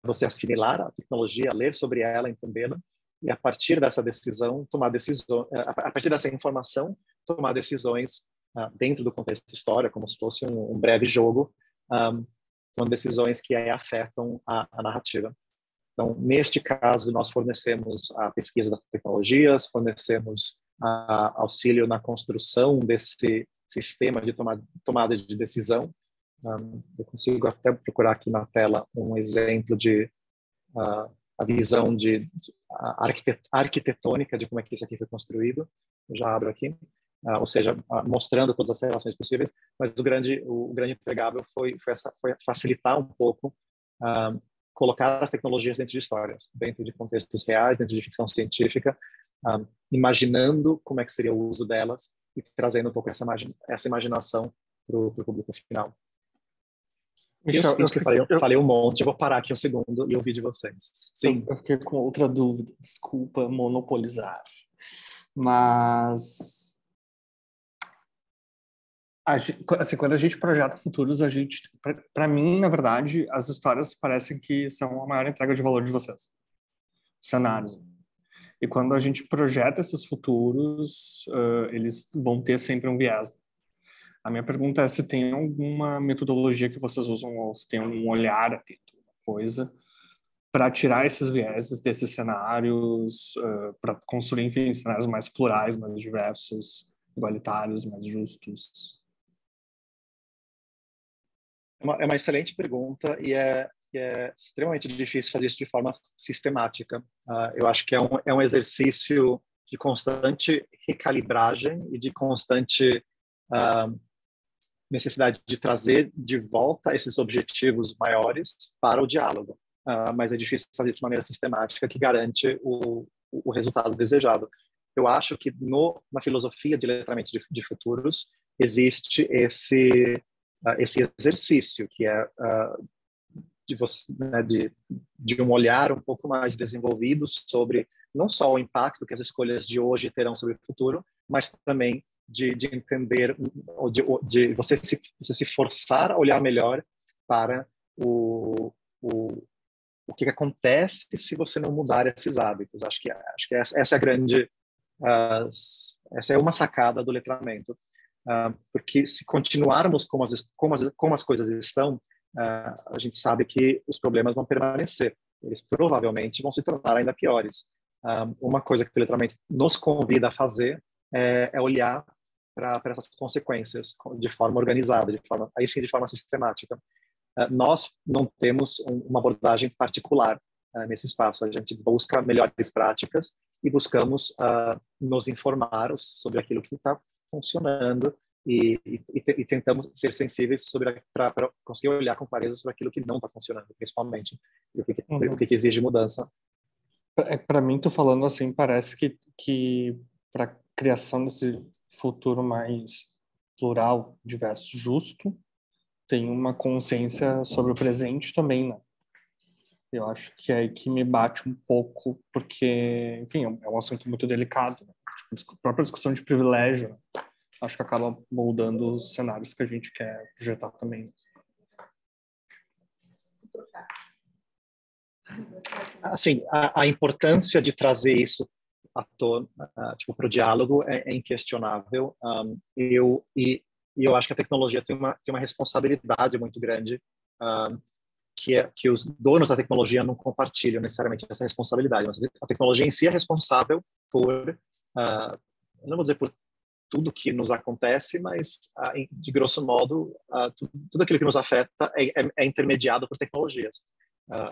você assimilar a tecnologia, ler sobre ela, entendê-la, e a partir dessa decisão, tomar decisões, a partir dessa informação, tomar decisões dentro do contexto da história, como se fosse um breve jogo, com decisões que afetam a narrativa. Então, neste caso, nós fornecemos a pesquisa das tecnologias, fornecemos auxílio na construção desse sistema de tomada de decisão. Eu consigo até procurar aqui na tela um exemplo de a visão arquitetônica de como é que isso aqui foi construído. Eu já abro aqui, ou seja, mostrando todas as relações possíveis, mas o grande empregável foi facilitar um pouco, colocar as tecnologias dentro de histórias, dentro de contextos reais, dentro de ficção científica, imaginando como é que seria o uso delas e trazendo um pouco essa imaginação para o público final. Michel, eu falei um monte, eu vou parar aqui um segundo e ouvir de vocês. Sim. Eu fiquei com outra dúvida, desculpa monopolizar, mas assim, quando a gente projeta futuros, para mim, na verdade, as histórias parecem que são a maior entrega de valor de vocês, cenários. E quando a gente projeta esses futuros, eles vão ter sempre um viés. A minha pergunta é se tem alguma metodologia que vocês usam, ou se tem um olhar atento, uma coisa, para tirar esses vieses desses cenários, para construir, enfim, cenários mais plurais, mais diversos, igualitários, mais justos. É uma excelente pergunta e é extremamente difícil fazer isso de forma sistemática. Eu acho que é um exercício de constante recalibragem e de constante necessidade de trazer de volta esses objetivos maiores para o diálogo. Mas é difícil fazer isso de maneira sistemática que garante o resultado desejado. Eu acho que na filosofia de letramento de futuros existe esse exercício que é de você, né, de um olhar um pouco mais desenvolvido sobre não só o impacto que as escolhas de hoje terão sobre o futuro, mas também de entender, de você se forçar a olhar melhor para o que acontece se você não mudar esses hábitos. Acho que essa é a grande, essa é uma sacada do letramento, porque se continuarmos como as coisas estão, a gente sabe que os problemas vão permanecer. Eles provavelmente vão se tornar ainda piores. Uma coisa que o letramento nos convida a fazer é olhar para essas consequências de forma organizada, aí sim de forma sistemática. Nós não temos uma abordagem particular nesse espaço. A gente busca melhores práticas e buscamos nos informar sobre aquilo que está funcionando e tentamos ser sensíveis para conseguir olhar com clareza sobre aquilo que não está funcionando, principalmente, e o que exige mudança. Para mim, tô falando assim, parece que para a criação desse futuro mais plural, diverso, justo, tem uma consciência sobre o presente também, né? Eu acho que é aí que me bate um pouco, porque, enfim, é um assunto muito delicado, né? Tipo, a própria discussão de privilégio, né? Acho que acaba moldando os cenários que a gente quer projetar também. Assim, a importância de trazer isso à tona, tipo, para o diálogo é inquestionável. Eu acho que a tecnologia tem uma responsabilidade muito grande, que os donos da tecnologia não compartilham necessariamente essa responsabilidade. Mas a tecnologia em si é responsável por, eu não vou dizer por tudo que nos acontece, mas, de grosso modo, tudo aquilo que nos afeta é intermediado por tecnologias.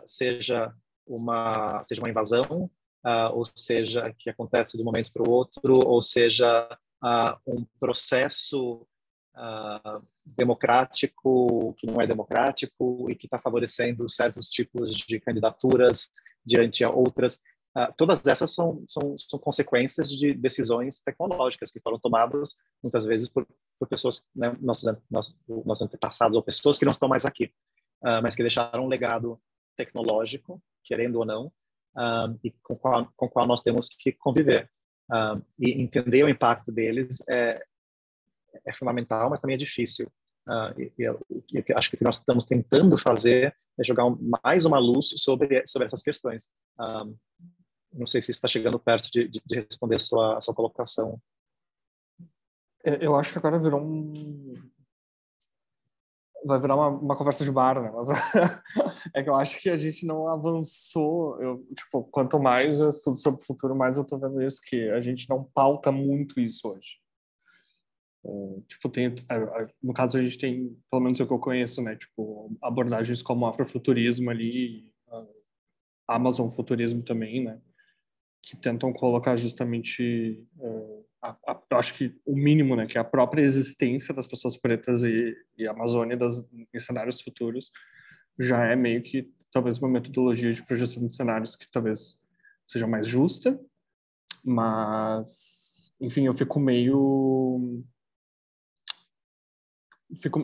Seja uma invasão, ou seja, que acontece de um momento para o outro, ou seja, um processo democrático que não é democrático e que está favorecendo certos tipos de candidaturas diante a outras. Todas essas são consequências de decisões tecnológicas que foram tomadas muitas vezes por pessoas, né, nossos antepassados, ou pessoas que não estão mais aqui, mas que deixaram um legado tecnológico, querendo ou não, e com o qual nós temos que conviver. E entender o impacto deles é fundamental, mas também é difícil. E acho que o que nós estamos tentando fazer é jogar mais uma luz sobre essas questões. Não sei se está chegando perto de responder a sua colocação. Eu acho que agora vai virar uma conversa de bar, né? Mas é que eu acho que a gente não avançou. Tipo, quanto mais eu estudo sobre o futuro, mais eu tô vendo isso, que a gente não pauta muito isso hoje. Tipo, no caso a gente tem, pelo menos o que eu conheço, né? Tipo, abordagens como afrofuturismo ali, Amazon futurismo também, né? Que tentam colocar justamente, eu acho que o mínimo, né? Que é a própria existência das pessoas pretas e Amazônia em cenários futuros já é meio que talvez uma metodologia de projeção de cenários que talvez seja mais justa, mas, enfim, eu fico meio...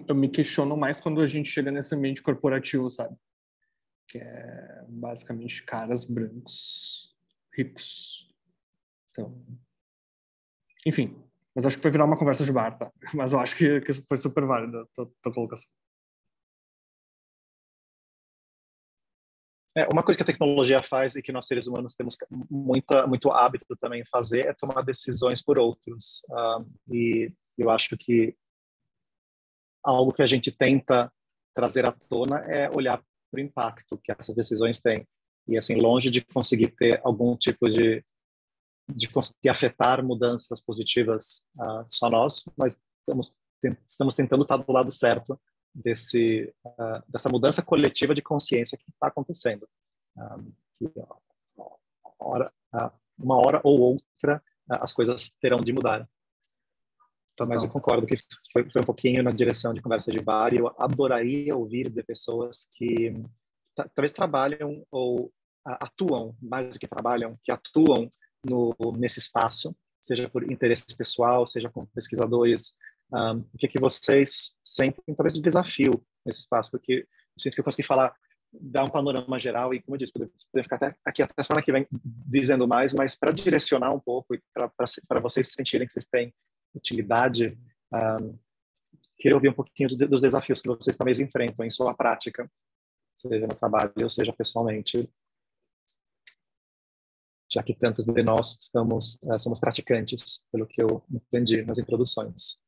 Eu me questiono mais quando a gente chega nesse ambiente corporativo, sabe? Que é basicamente caras brancos, ricos. Então, enfim, mas acho que vai virar uma conversa de bar, tá? Mas eu acho que isso foi super válido, a tua colocação. Uma coisa que a tecnologia faz e que nós seres humanos temos muito hábito também em fazer é tomar decisões por outros. E eu acho que algo que a gente tenta trazer à tona é olhar para o impacto que essas decisões têm. E, assim, longe de conseguir ter algum tipo de conseguir afetar mudanças positivas só nós estamos tentando estar do lado certo dessa mudança coletiva de consciência que está acontecendo. Uma hora ou outra, as coisas terão de mudar. Mas eu concordo que foi um pouquinho na direção de conversa de bar, e eu adoraria ouvir de pessoas que talvez trabalham ou atuam, mais do que trabalham, que atuam nesse espaço, seja por interesse pessoal, seja como pesquisadores. O que vocês sentem, talvez, de desafio nesse espaço? Porque eu sinto que eu consegui dar um panorama geral e, como eu disse, poder ficar até a semana que vem dizendo mais, mas para direcionar um pouco e para vocês sentirem que vocês têm utilidade, queria ouvir um pouquinho dos desafios que vocês talvez enfrentam em sua prática, seja no trabalho ou seja pessoalmente, já que tantos de nós somos praticantes, pelo que eu entendi nas introduções.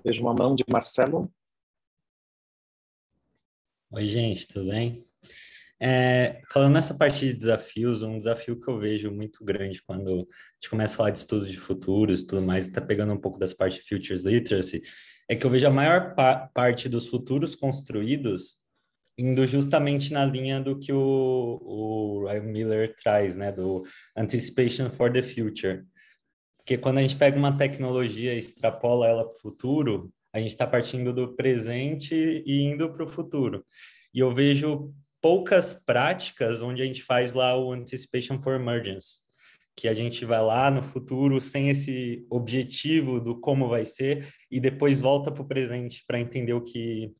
Vejo uma mão de Marcelo. Oi, gente, tudo bem? Falando nessa parte de desafios, um desafio que eu vejo muito grande quando a gente começa a falar de estudos de futuros e tudo mais, e tá pegando um pouco das partes de Futures Literacy, é que eu vejo a maior parte dos futuros construídos indo justamente na linha do que o Ryan Miller traz, né, do Anticipation for the Future. Porque quando a gente pega uma tecnologia e extrapola ela para o futuro, a gente está partindo do presente e indo para o futuro. E eu vejo poucas práticas onde a gente faz lá o Anticipation for Emergence, que a gente vai lá no futuro sem esse objetivo do como vai ser e depois volta para o presente para entender o que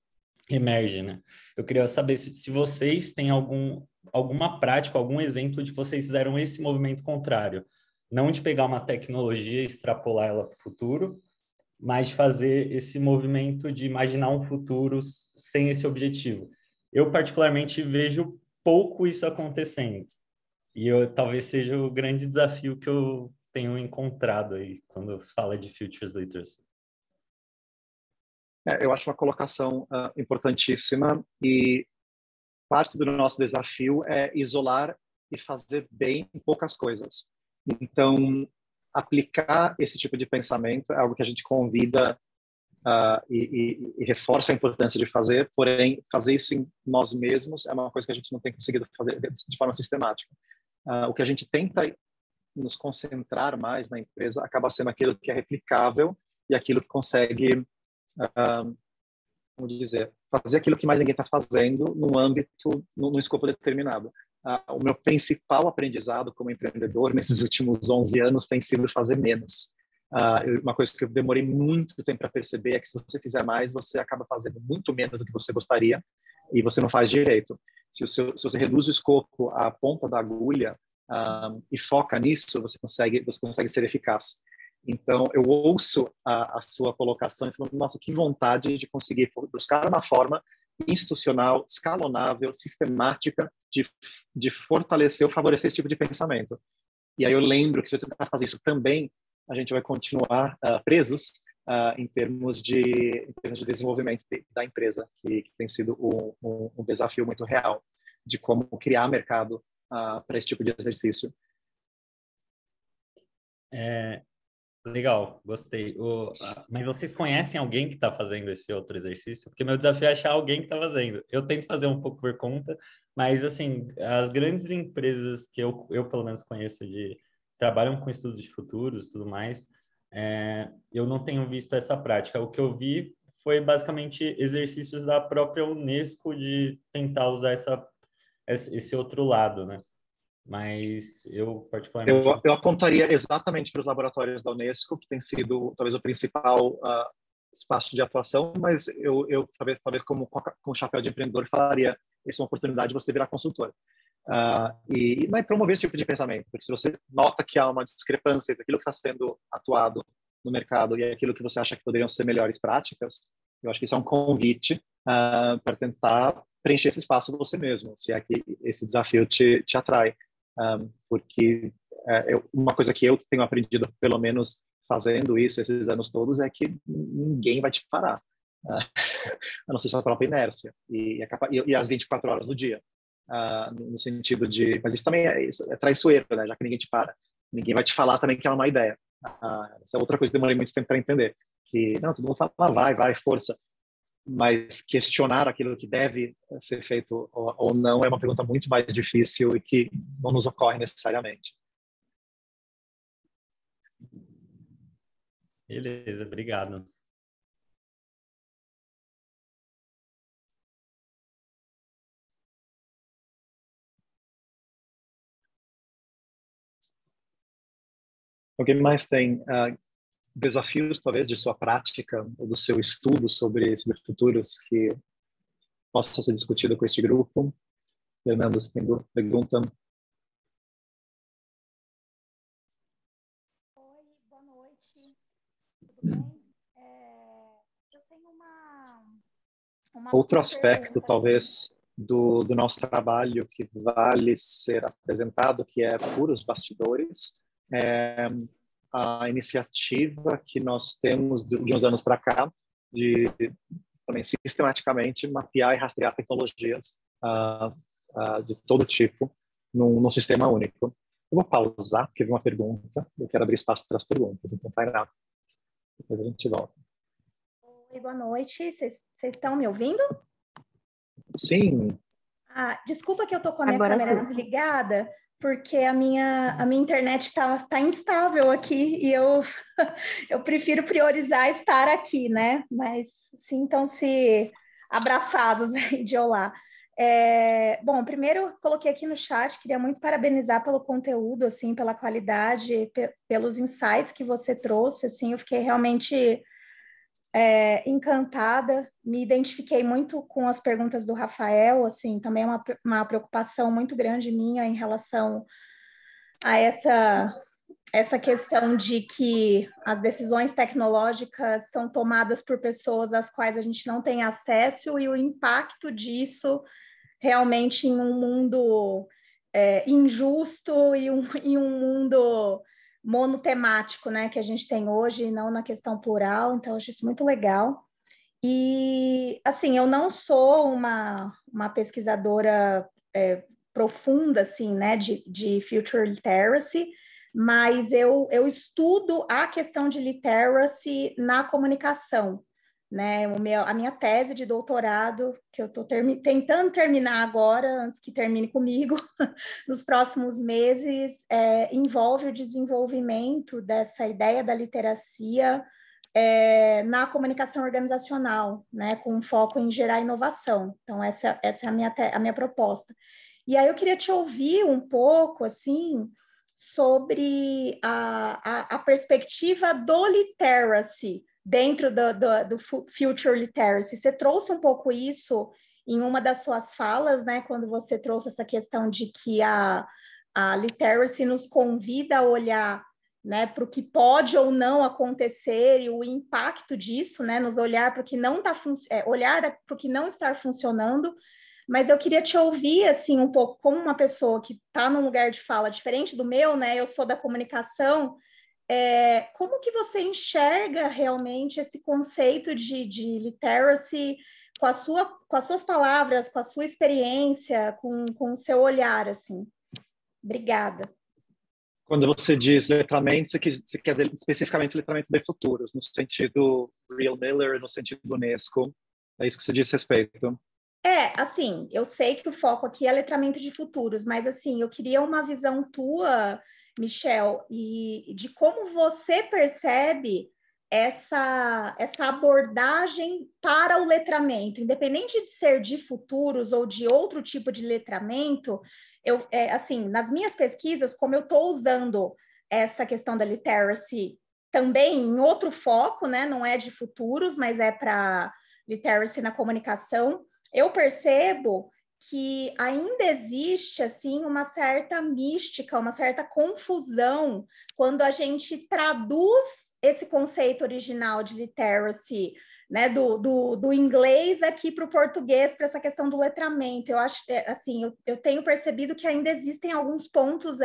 emerge, né? Eu queria saber se vocês têm alguma prática, algum exemplo de que vocês fizeram esse movimento contrário. Não de pegar uma tecnologia e extrapolar ela para o futuro, mas de fazer esse movimento de imaginar um futuro sem esse objetivo. Eu, particularmente, vejo pouco isso acontecendo. E talvez seja o grande desafio que eu tenho encontrado aí quando se fala de Futures Literacy. Eu acho uma colocação importantíssima, e parte do nosso desafio é isolar e fazer bem poucas coisas. Então, aplicar esse tipo de pensamento é algo que a gente convida e reforça a importância de fazer, porém, fazer isso em nós mesmos é uma coisa que a gente não tem conseguido fazer de forma sistemática. O que a gente tenta nos concentrar mais na empresa acaba sendo aquilo que é replicável e aquilo que consegue, como dizer, fazer aquilo que mais ninguém está fazendo num âmbito, num escopo determinado. O meu principal aprendizado como empreendedor nesses últimos 11 anos tem sido fazer menos. Uma coisa que eu demorei muito tempo para perceber é que se você fizer mais, você acaba fazendo muito menos do que você gostaria e você não faz direito. Se você reduz o escopo à ponta da agulha e foca nisso, você consegue ser eficaz. Então, eu ouço a sua colocação e falo, nossa, que vontade de conseguir buscar uma forma institucional, escalonável, sistemática de fortalecer ou favorecer esse tipo de pensamento. E aí eu lembro que se eu tentar fazer isso também, a gente vai continuar presos em termos de desenvolvimento da empresa, que tem sido um desafio muito real de como criar mercado para esse tipo de exercício. Legal, gostei. Mas vocês conhecem alguém que está fazendo esse outro exercício? Porque meu desafio é achar alguém que está fazendo. Eu tento fazer um pouco por conta, mas, assim, as grandes empresas que eu pelo menos conheço trabalham com estudos de futuros e tudo mais, eu não tenho visto essa prática. O que eu vi foi, basicamente, exercícios da própria Unesco de tentar usar esse outro lado, né? Mas eu, particularmente... Eu apontaria exatamente para os laboratórios da Unesco, que tem sido talvez o principal espaço de atuação, mas eu talvez como com o chapéu de empreendedor falaria, essa é uma oportunidade de você virar consultor. E promover esse tipo de pensamento, porque se você nota que há uma discrepância entre aquilo que está sendo atuado no mercado e aquilo que você acha que poderiam ser melhores práticas, eu acho que isso é um convite para tentar preencher esse espaço você mesmo, se é que esse desafio te atrai. Porque uma coisa que eu tenho aprendido, pelo menos fazendo isso esses anos todos, é que ninguém vai te parar, a não ser sua própria inércia, e as 24 horas do dia, no sentido de... Mas isso também é traiçoeiro, né? Já que ninguém te para. Ninguém vai te falar também que é uma má ideia. Essa é outra coisa que demorei muito tempo para entender, que não, todo mundo fala, vai, força. Mas questionar aquilo que deve ser feito ou não é uma pergunta muito mais difícil e que não nos ocorre necessariamente. Beleza, obrigado. Alguém mais tem desafios, talvez, de sua prática ou do seu estudo sobre futuros que possa ser discutido com este grupo? Fernando, você tem pergunta? Oi, boa noite. Tudo bem? Eu tenho uma Outro aspecto, pergunta, talvez, do nosso trabalho que vale ser apresentado, que é puros bastidores, é a iniciativa que nós temos de uns anos para cá de também sistematicamente mapear e rastrear tecnologias de todo tipo num sistema único. Eu vou pausar, porque vi uma pergunta, eu quero abrir espaço para as perguntas, então vai lá, depois a gente volta. Oi, boa noite, vocês estão me ouvindo? Sim. Desculpa que eu estou com a minha Agora câmera sim. desligada, porque a minha internet está instável aqui e eu prefiro priorizar estar aqui, né? Mas sintam-se abraçados aí de olá. Bom, primeiro coloquei aqui no chat, queria muito parabenizar pelo conteúdo, assim, pela qualidade, pelos insights que você trouxe, assim, eu fiquei realmente encantada, me identifiquei muito com as perguntas do Rafael, assim, também é uma preocupação muito grande minha em relação a essa questão de que as decisões tecnológicas são tomadas por pessoas às quais a gente não tem acesso e o impacto disso realmente em um mundo injusto e em um mundo monotemático, né, que a gente tem hoje, e não na questão plural, então eu acho isso muito legal. E, assim, eu não sou uma pesquisadora profunda, assim, né, de future literacy, mas eu estudo a questão de literacy na comunicação, né? A minha tese de doutorado, que eu estou tentando terminar agora, antes que termine comigo, nos próximos meses, envolve o desenvolvimento dessa ideia da literacia na comunicação organizacional, né? Com foco em gerar inovação. Então, essa é a minha proposta. E aí eu queria te ouvir um pouco, assim, sobre a perspectiva do literacy dentro do future literacy. Você trouxe um pouco isso em uma das suas falas, né, quando você trouxe essa questão de que a literacy nos convida a olhar né, para o que pode ou não acontecer e o impacto disso, né, nos olhar para o que não está olhar para o que não está funcionando. Mas eu queria te ouvir assim um pouco como uma pessoa que está num lugar de fala diferente do meu, né? Eu sou da comunicação. Como que você enxerga realmente esse conceito de literacy com as suas palavras, com a sua experiência, com o seu olhar, assim? Obrigada. Quando você diz letramento, você quer dizer especificamente letramento de futuros, no sentido Real Miller, no sentido Unesco. É isso que você diz a respeito? Assim, eu sei que o foco aqui é letramento de futuros, mas assim, eu queria uma visão tua, Michel, e de como você percebe essa abordagem para o letramento, independente de ser de futuros ou de outro tipo de letramento. Assim, nas minhas pesquisas, como eu estou usando essa questão da literacy também em outro foco, né? Não é de futuros, mas é para literacy na comunicação, eu percebo que ainda existe assim uma certa mística, uma certa confusão quando a gente traduz esse conceito original de literacy, né, do inglês aqui para o português, para essa questão do letramento. Eu acho, assim, eu tenho percebido que ainda existem alguns pontos,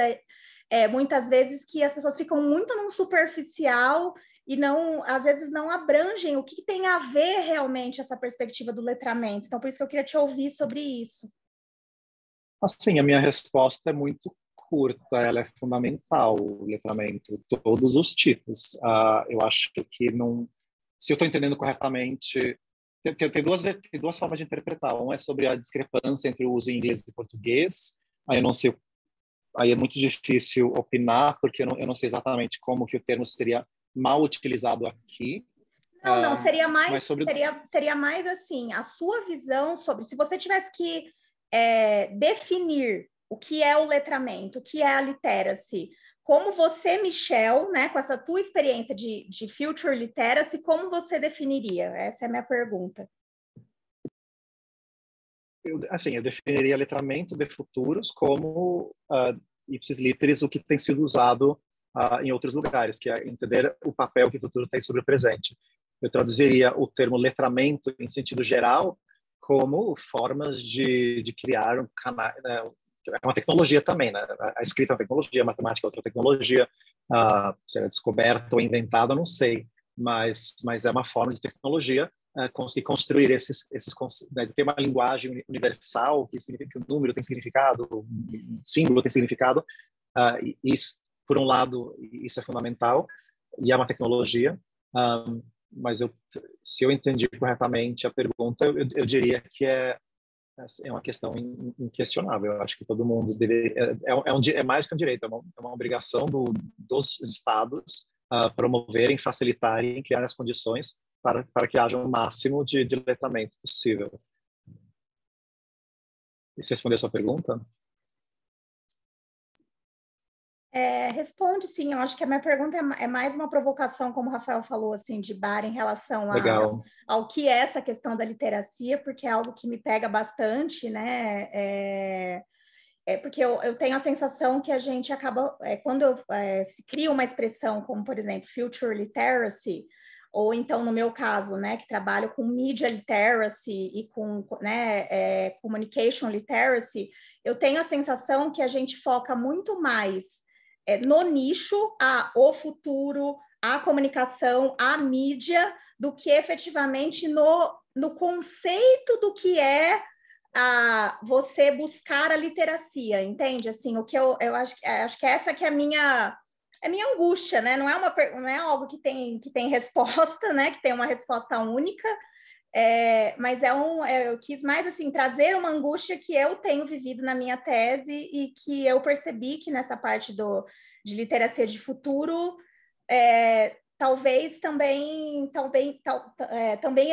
muitas vezes, que as pessoas ficam muito num superficial e não, às vezes não abrangem o que tem a ver realmente essa perspectiva do letramento. Então, por isso que eu queria te ouvir sobre isso. Assim, a minha resposta é muito curta, ela é fundamental, o letramento, todos os tipos. Eu acho que não... Se eu estou entendendo corretamente, tem duas formas de interpretar. Um é sobre a discrepância entre o uso em inglês e português. Aí eu não sei, aí é muito difícil opinar, porque eu não sei exatamente como que o termo seria mal utilizado aqui. Não, seria mais, sobre... seria mais assim, a sua visão sobre, se você tivesse que definir o que é o letramento, o que é a literacy, como você, Michel, né, com essa tua experiência de future literacy, como você definiria? Essa é a minha pergunta. Eu definiria letramento de futuros como ipsis literis, o que tem sido usado em outros lugares, que é entender o papel que o futuro tem sobre o presente. Eu traduziria o termo letramento em sentido geral como formas de criar um canal, né? É uma tecnologia também, né? A escrita é uma tecnologia, a matemática é outra tecnologia, se é descoberta ou inventada, não sei, mas é uma forma de tecnologia conseguir construir esses né, ter uma linguagem universal que significa que o número tem significado, o símbolo tem significado. Isso, por um lado, isso é fundamental e é uma tecnologia. Mas se eu entendi corretamente a pergunta, eu diria que é uma questão inquestionável. Eu acho que todo mundo deve... É mais que um direito, é uma obrigação dos estados promoverem, facilitarem, criar as condições para que haja o máximo de letramento possível. E você respondeu a sua pergunta? Responde sim, eu acho que a minha pergunta é mais uma provocação, como o Rafael falou, assim, de bar em relação ao que é essa questão da literacia, porque é algo que me pega bastante, né? Porque eu tenho a sensação que a gente acaba, quando se cria uma expressão como, por exemplo, future literacy, ou então, no meu caso, né, que trabalho com media literacy e com communication literacy, eu tenho a sensação que a gente foca muito mais no nicho, o futuro, a comunicação, a mídia, do que efetivamente no conceito do que é você buscar a literacia, entende? Assim, o que eu acho que essa que é a minha angústia, né? Não é algo que tem resposta, né? Que tem uma resposta única, mas eu quis mais assim trazer uma angústia que eu tenho vivido na minha tese e que eu percebi que nessa parte de literacia de futuro talvez também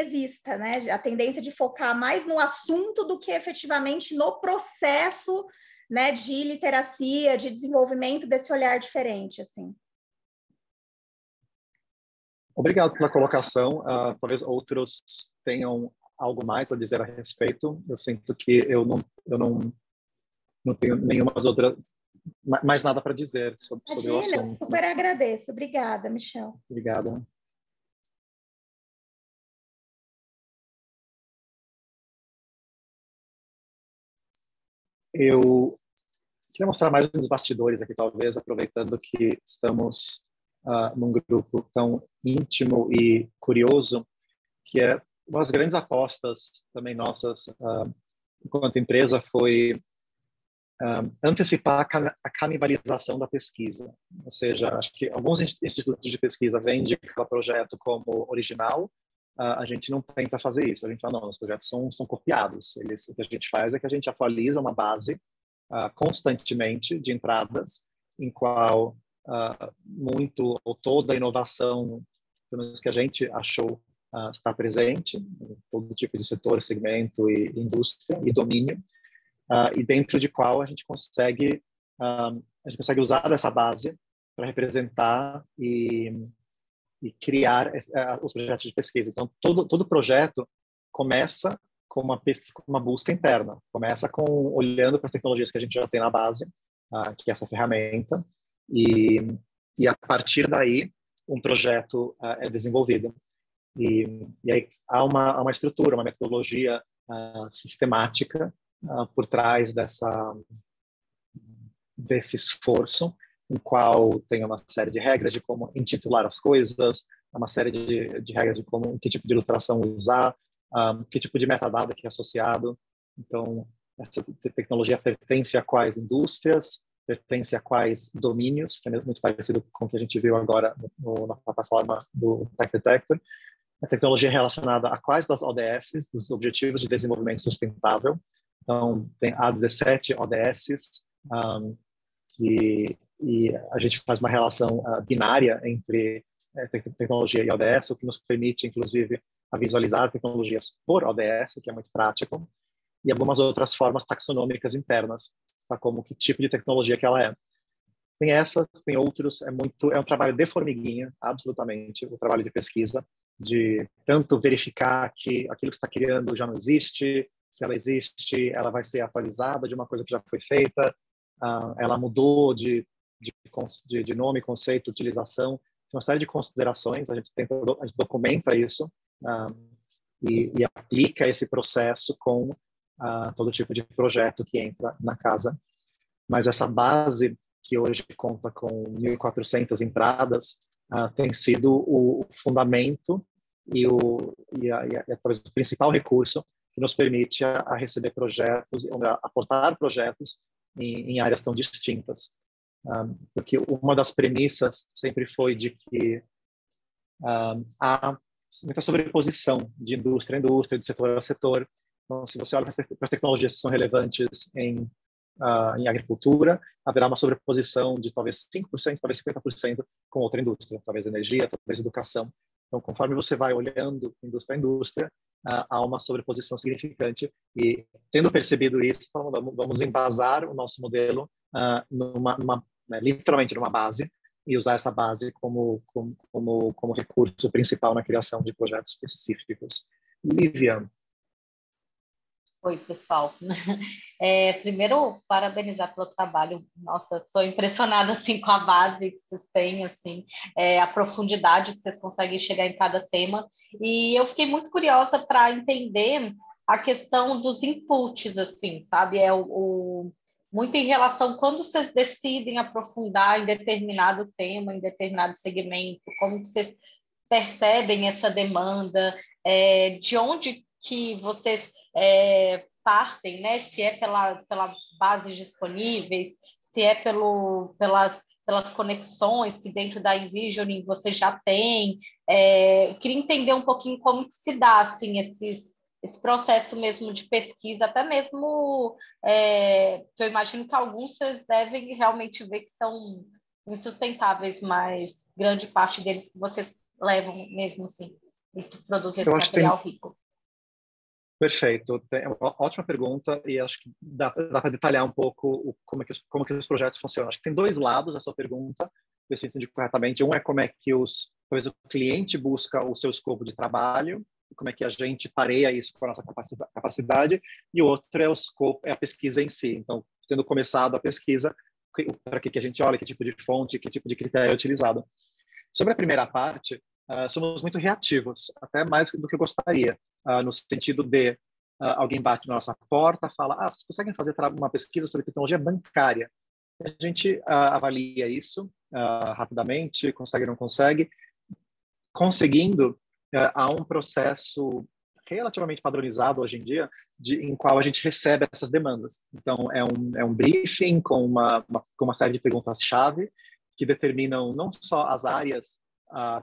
exista, né? A tendência de focar mais no assunto do que efetivamente no processo, né, de literacia, de desenvolvimento desse olhar diferente, assim. Obrigado pela colocação. Talvez outros tenham algo mais a dizer a respeito. Eu sinto que eu não tenho nenhuma outra mais nada para dizer sobre o Imagina, eu assunto. super agradeço. Obrigada, Michel. Obrigado. Eu queria mostrar mais uns bastidores aqui, talvez, aproveitando que estamos num grupo tão íntimo e curioso, que é uma das grandes apostas também nossas enquanto empresa foi antecipar a canibalização da pesquisa. Ou seja, acho que alguns institutos de pesquisa vendem cada projeto como original, a gente não tenta fazer isso. A gente fala, não, os projetos são copiados. O que a gente faz é que a gente atualiza uma base constantemente de entradas, em qual muito ou toda a inovação, pelo menos que a gente achou, está presente em todo tipo de setor, segmento e indústria e domínio, e dentro de qual a gente consegue usar essa base para representar e criar os projetos de pesquisa. Então, todo projeto começa com uma busca interna, começa olhando para as tecnologias que a gente já tem na base, que é essa ferramenta, e a partir daí um projeto é desenvolvido. E aí há uma estrutura, uma metodologia sistemática por trás desse esforço, em qual tem uma série de regras de como intitular as coisas, uma série de regras de que tipo de ilustração usar, que tipo de metadado que é associado. Então, essa tecnologia pertence a quais indústrias, pertence a quais domínios, que é muito parecido com o que a gente viu agora na plataforma do Tech Detector. A tecnologia é relacionada a quais das ODS, dos Objetivos de Desenvolvimento Sustentável. Então, há 17 ODS, e a gente faz uma relação binária entre tecnologia e ODS, o que nos permite, inclusive, a visualizar tecnologias por ODS, que é muito prático, e algumas outras formas taxonômicas internas, como que tipo de tecnologia que ela é. Tem essas, tem outros, é um trabalho de formiguinha, absolutamente, o trabalho de pesquisa, de tanto verificar que aquilo que está criando já não existe, se ela existe, ela vai ser atualizada de uma coisa que já foi feita, ela mudou de nome, conceito, utilização, uma série de considerações, a gente documenta isso e aplica esse processo com todo tipo de projeto que entra na casa. Mas essa base, que hoje conta com 1.400 entradas, tem sido o fundamento e talvez o principal recurso que nos permite a receber projetos, aportar projetos em áreas tão distintas. Porque uma das premissas sempre foi de que há muita sobreposição de indústria a indústria, de setor a setor. Então, se você olha para as tecnologias que são relevantes em agricultura, haverá uma sobreposição de talvez 5%, talvez 50% com outra indústria, talvez energia, talvez educação. Então, conforme você vai olhando indústria a indústria, há uma sobreposição significante e, tendo percebido isso, vamos embasar o nosso modelo literalmente numa base e usar essa base como recurso principal na criação de projetos específicos. Lívia. Oi, pessoal. Primeiro, parabenizar pelo trabalho. Nossa, estou impressionada assim, com a base que vocês têm, assim, a profundidade que vocês conseguem chegar em cada tema. E eu fiquei muito curiosa para entender a questão dos inputs, assim, sabe? Muito em relação quando vocês decidem aprofundar em determinado tema, em determinado segmento, como que vocês percebem essa demanda, de onde que vocês partem, né? Se é pelas bases disponíveis, se é pelas conexões que dentro da Envisioning você já tem. Eu queria entender um pouquinho como que se dá assim, esse processo mesmo de pesquisa, até mesmo que eu imagino que alguns vocês devem realmente ver que são insustentáveis, mas grande parte deles que vocês levam mesmo assim, e que produzem esse material rico. Perfeito, é uma ótima pergunta e acho que dá para detalhar um pouco como que os projetos funcionam. Acho que tem dois lados essa pergunta, se eu entendi corretamente. Um é como é que talvez o cliente busca o seu escopo de trabalho, como é que a gente pareia isso com a nossa capacidade, e o outro é a pesquisa em si. Então, tendo começado a pesquisa, para que a gente olha, que tipo de fonte, que tipo de critério é utilizado. Sobre a primeira parte, somos muito reativos, até mais do que eu gostaria, no sentido de alguém bate na nossa porta, fala, vocês conseguem fazer uma pesquisa sobre tecnologia bancária? A gente avalia isso rapidamente, consegue ou não consegue. Conseguindo, há um processo relativamente padronizado hoje em dia, em qual a gente recebe essas demandas. Então, é um briefing com uma série de perguntas-chave que determinam não só as áreas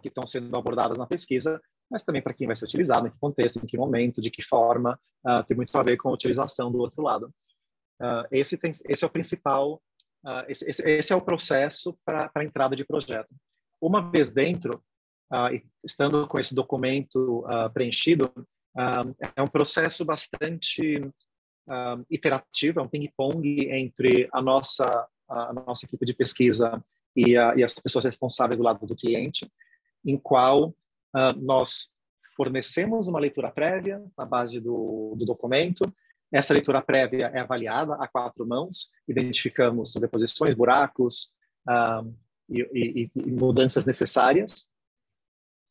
que estão sendo abordadas na pesquisa, mas também para quem vai ser utilizado, em que contexto, em que momento, de que forma, tem muito a ver com a utilização do outro lado. Esse é o principal, esse é o processo para a entrada de projeto. Uma vez dentro, estando com esse documento preenchido, é um processo bastante iterativo, é um ping-pong entre a nossa equipe de pesquisa e as pessoas responsáveis do lado do cliente, em qual nós fornecemos uma leitura prévia na base do documento. Essa leitura prévia é avaliada a 4 mãos, identificamos sobreposições, buracos e mudanças necessárias.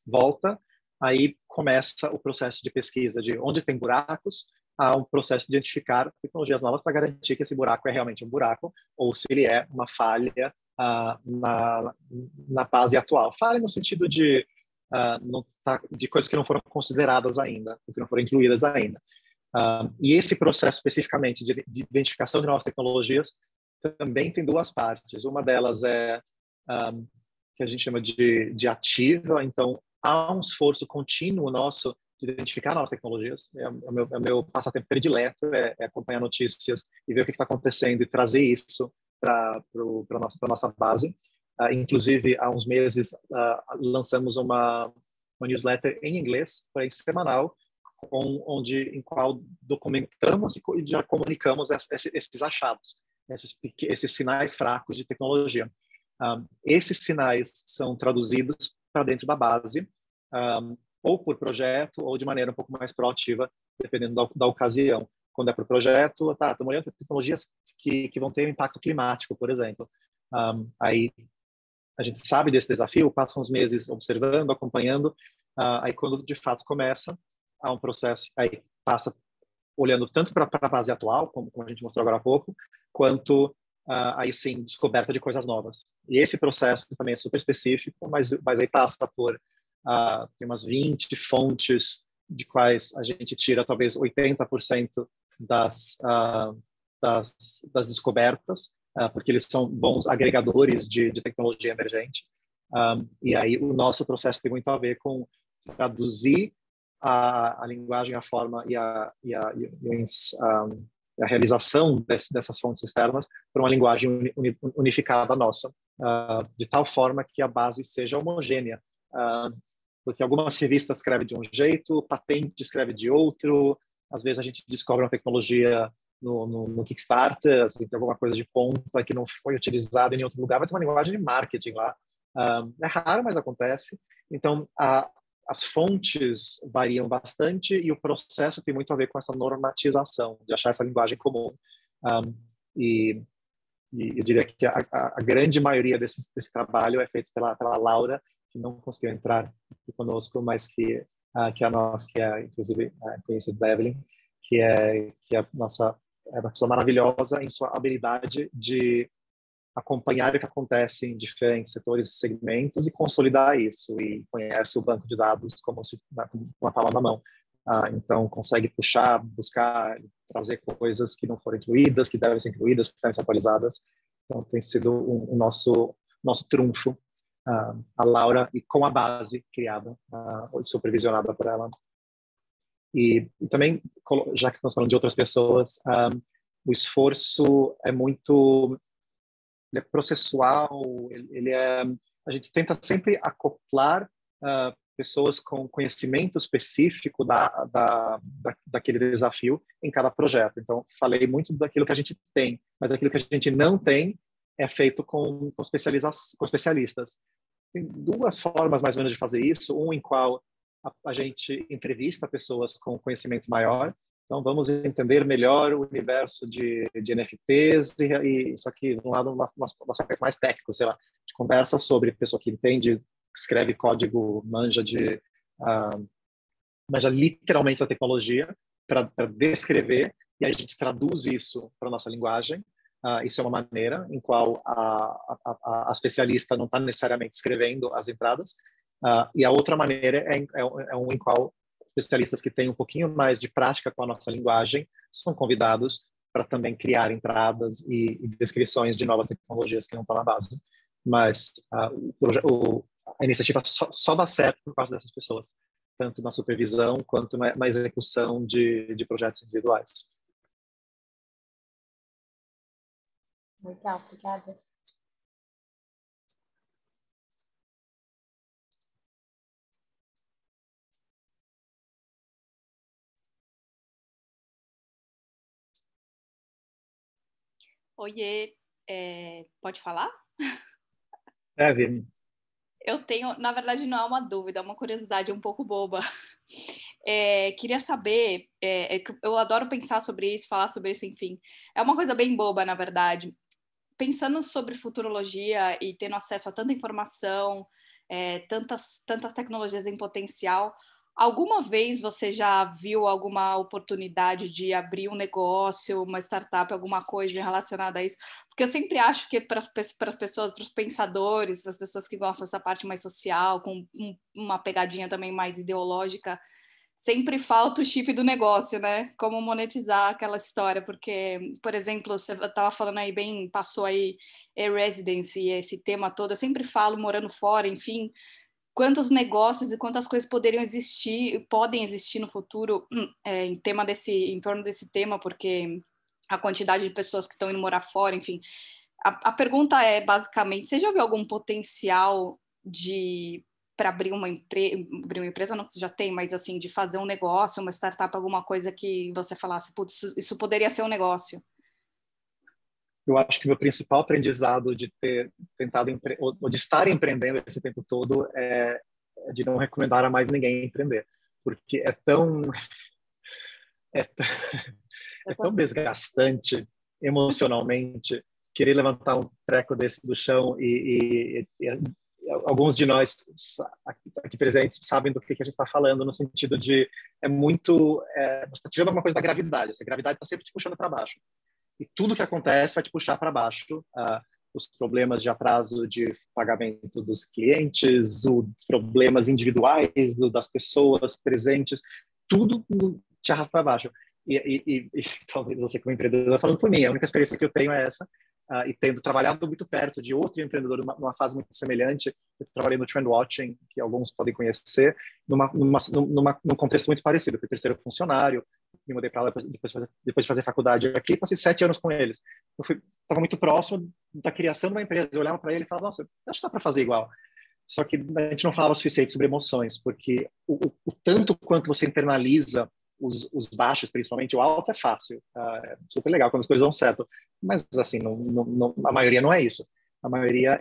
Volta, aí começa o processo de pesquisa de onde tem buracos, há um processo de identificar tecnologias novas para garantir que esse buraco é realmente um buraco ou se ele é uma falha na base atual. Falha no sentido de coisas que não foram consideradas ainda, que não foram incluídas ainda. E esse processo especificamente de identificação de novas tecnologias também tem 2 partes. Uma delas é que a gente chama de ativa, então há um esforço contínuo nosso de identificar novas tecnologias. O meu passatempo predileto é acompanhar notícias e ver o que está acontecendo e trazer isso para a nossa base. Inclusive, há uns meses, lançamos uma newsletter em inglês, semanal, em qual documentamos e já comunicamos esses achados, esses sinais fracos de tecnologia. Esses sinais são traduzidos para dentro da base, ou por projeto, ou de maneira um pouco mais proativa, dependendo da ocasião. Quando é por projeto, estamos olhando para tecnologias que vão ter um impacto climático, por exemplo. Aí a gente sabe desse desafio, passa uns meses observando, acompanhando, aí quando de fato começa, há um processo, aí passa olhando tanto para a base atual, como a gente mostrou agora há pouco, quanto aí sim, descoberta de coisas novas. E esse processo também é super específico, mas aí passa por tem umas 20 fontes de quais a gente tira talvez 80% das descobertas, porque eles são bons agregadores de tecnologia emergente. E aí o nosso processo tem muito a ver com traduzir a linguagem, a forma e a realização dessas fontes externas para uma linguagem unificada nossa, de tal forma que a base seja homogênea. Porque algumas revistas escrevem de um jeito, patente escreve de outro, às vezes a gente descobre uma tecnologia no Kickstarter, assim, tem alguma coisa de ponta que não foi utilizada em outro lugar, vai ter uma linguagem de marketing lá. É raro, mas acontece. Então, as fontes variam bastante e o processo tem muito a ver com essa normatização, de achar essa linguagem comum. E eu diria que a grande maioria desse trabalho é feito pela Laura, que não conseguiu entrar aqui conosco, mas que é inclusive conhecida da Evelyn, que é uma pessoa maravilhosa em sua habilidade de acompanhar o que acontece em diferentes setores e segmentos e consolidar isso, e conhece o banco de dados como com uma palma na mão. Então, consegue puxar, buscar, trazer coisas que não foram incluídas, que devem ser incluídas, que devem ser atualizadas. Então, tem sido o nosso trunfo, a Laura, e com a base criada, supervisionada por ela. E também, já que estamos falando de outras pessoas, o esforço é muito processual, a gente tenta sempre acoplar pessoas com conhecimento específico daquele desafio em cada projeto. Então, falei muito daquilo que a gente tem, mas aquilo que a gente não tem é feito com especialistas. Tem 2 formas, mais ou menos, de fazer isso. Em qual a gente entrevista pessoas com conhecimento maior Então, vamos entender melhor o universo de NFTs, só que de um lado, um aspecto mais técnico, sei lá, a gente conversa sobre pessoa que entende, escreve código, manja literalmente a tecnologia para descrever, e aí a gente traduz isso para a nossa linguagem. Isso é uma maneira em qual a especialista não está necessariamente escrevendo as entradas, e a outra maneira é um em qual especialistas que têm um pouquinho mais de prática com a nossa linguagem são convidados para também criar entradas e descrições de novas tecnologias que não estão na base. Mas a iniciativa só dá certo por causa dessas pessoas, tanto na supervisão quanto na execução de projetos individuais. Legal, obrigada. Oiê, pode falar? Vini. Eu tenho, na verdade, não é uma dúvida, é uma curiosidade um pouco boba. Queria saber, eu adoro pensar sobre isso, falar sobre isso, enfim. É uma coisa bem boba, na verdade. Pensando sobre futurologia e tendo acesso a tanta informação, tantas tecnologias em potencial, alguma vez você já viu alguma oportunidade de abrir um negócio, uma startup, alguma coisa relacionada a isso? Porque eu sempre acho que para as pessoas, para os pensadores, para as pessoas que gostam dessa parte mais social, com uma pegadinha também mais ideológica, sempre falta o chip do negócio, né? Como monetizar aquela história, porque, por exemplo, você estava falando aí bem, passou aí residency, esse tema todo, eu sempre falo morando fora, enfim, quantos negócios e quantas coisas podem existir no futuro em torno desse tema, porque a quantidade de pessoas que estão indo morar fora, enfim. A pergunta é, basicamente, você já viu algum potencial para abrir uma empresa, não que você já tem, mas assim, de fazer um negócio, uma startup, alguma coisa que você falasse, putz, isso poderia ser um negócio? Eu acho que o meu principal aprendizado de ter tentado ou de estar empreendendo esse tempo todo é de não recomendar a mais ninguém empreender, porque é tão desgastante emocionalmente querer levantar um treco desse do chão e alguns de nós aqui presentes sabem do que a gente está falando, no sentido de você está tirando alguma coisa da gravidade, essa gravidade está sempre te puxando para baixo. E tudo que acontece vai te puxar para baixo. Os problemas de atraso de pagamento dos clientes, os problemas individuais das pessoas presentes, tudo te arrasta para baixo. E talvez você como empreendedor, falando por mim, a única experiência que eu tenho é essa. E tendo trabalhado muito perto de outro empreendedor numa fase muito semelhante, eu trabalhei no Trendwatching, que alguns podem conhecer, num contexto muito parecido. Eu fui terceiro funcionário, me mudei para lá depois de fazer faculdade aqui, passei 7 anos com eles. Eu estava muito próximo da criação de uma empresa. Eu olhava para ele e falava, nossa, acho que dá para fazer igual. Só que a gente não falava o suficiente sobre emoções, porque o tanto quanto você internaliza os baixos, principalmente, o alto é fácil, é super legal quando as coisas dão certo, mas assim, a maioria não é isso. A maioria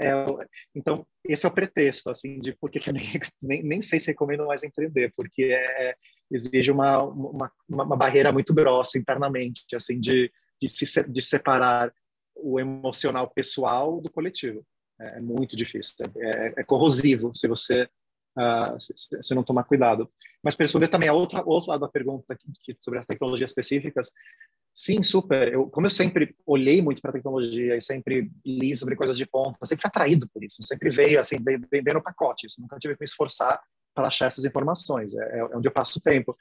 Então, esse é o pretexto, assim, de por que eu nem sei se recomendo mais empreender, porque exige uma barreira muito grossa internamente, assim, de separar o emocional pessoal do coletivo. É muito difícil, é corrosivo se você não tomar cuidado. Mas para responder também outro lado da pergunta sobre as tecnologias específicas, sim, super. Como eu sempre olhei muito para a tecnologia e sempre li sobre coisas de ponta, sempre fui atraído por isso, sempre veio assim, bem no pacote. Isso. Nunca tive que me esforçar para achar essas informações. É onde eu passo o tempo.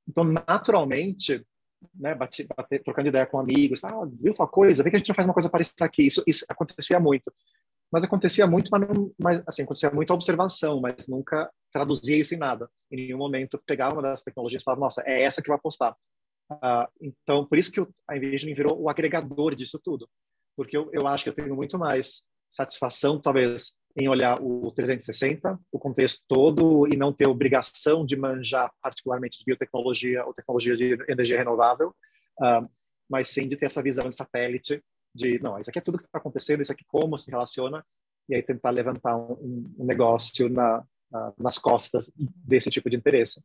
Então, naturalmente, né, trocando ideia com amigos, viu tal coisa, vê que a gente não faz uma coisa parecida aqui. Isso acontecia muito. Mas acontecia muito, assim, acontecia muito a observação, mas nunca traduzia isso em nada. Em nenhum momento pegava uma dessas tecnologias e falava, nossa, é essa que eu vou apostar. Então, por isso que a Envisioning virou o agregador disso tudo. Porque eu acho que eu tenho muito mais satisfação, talvez, em olhar o 360, o contexto todo, e não ter obrigação de manjar particularmente de biotecnologia ou tecnologia de energia renovável, mas sim de ter essa visão de satélite, não, isso aqui é tudo que está acontecendo, isso aqui como se relaciona, e aí tentar levantar um negócio nas costas desse tipo de interesse.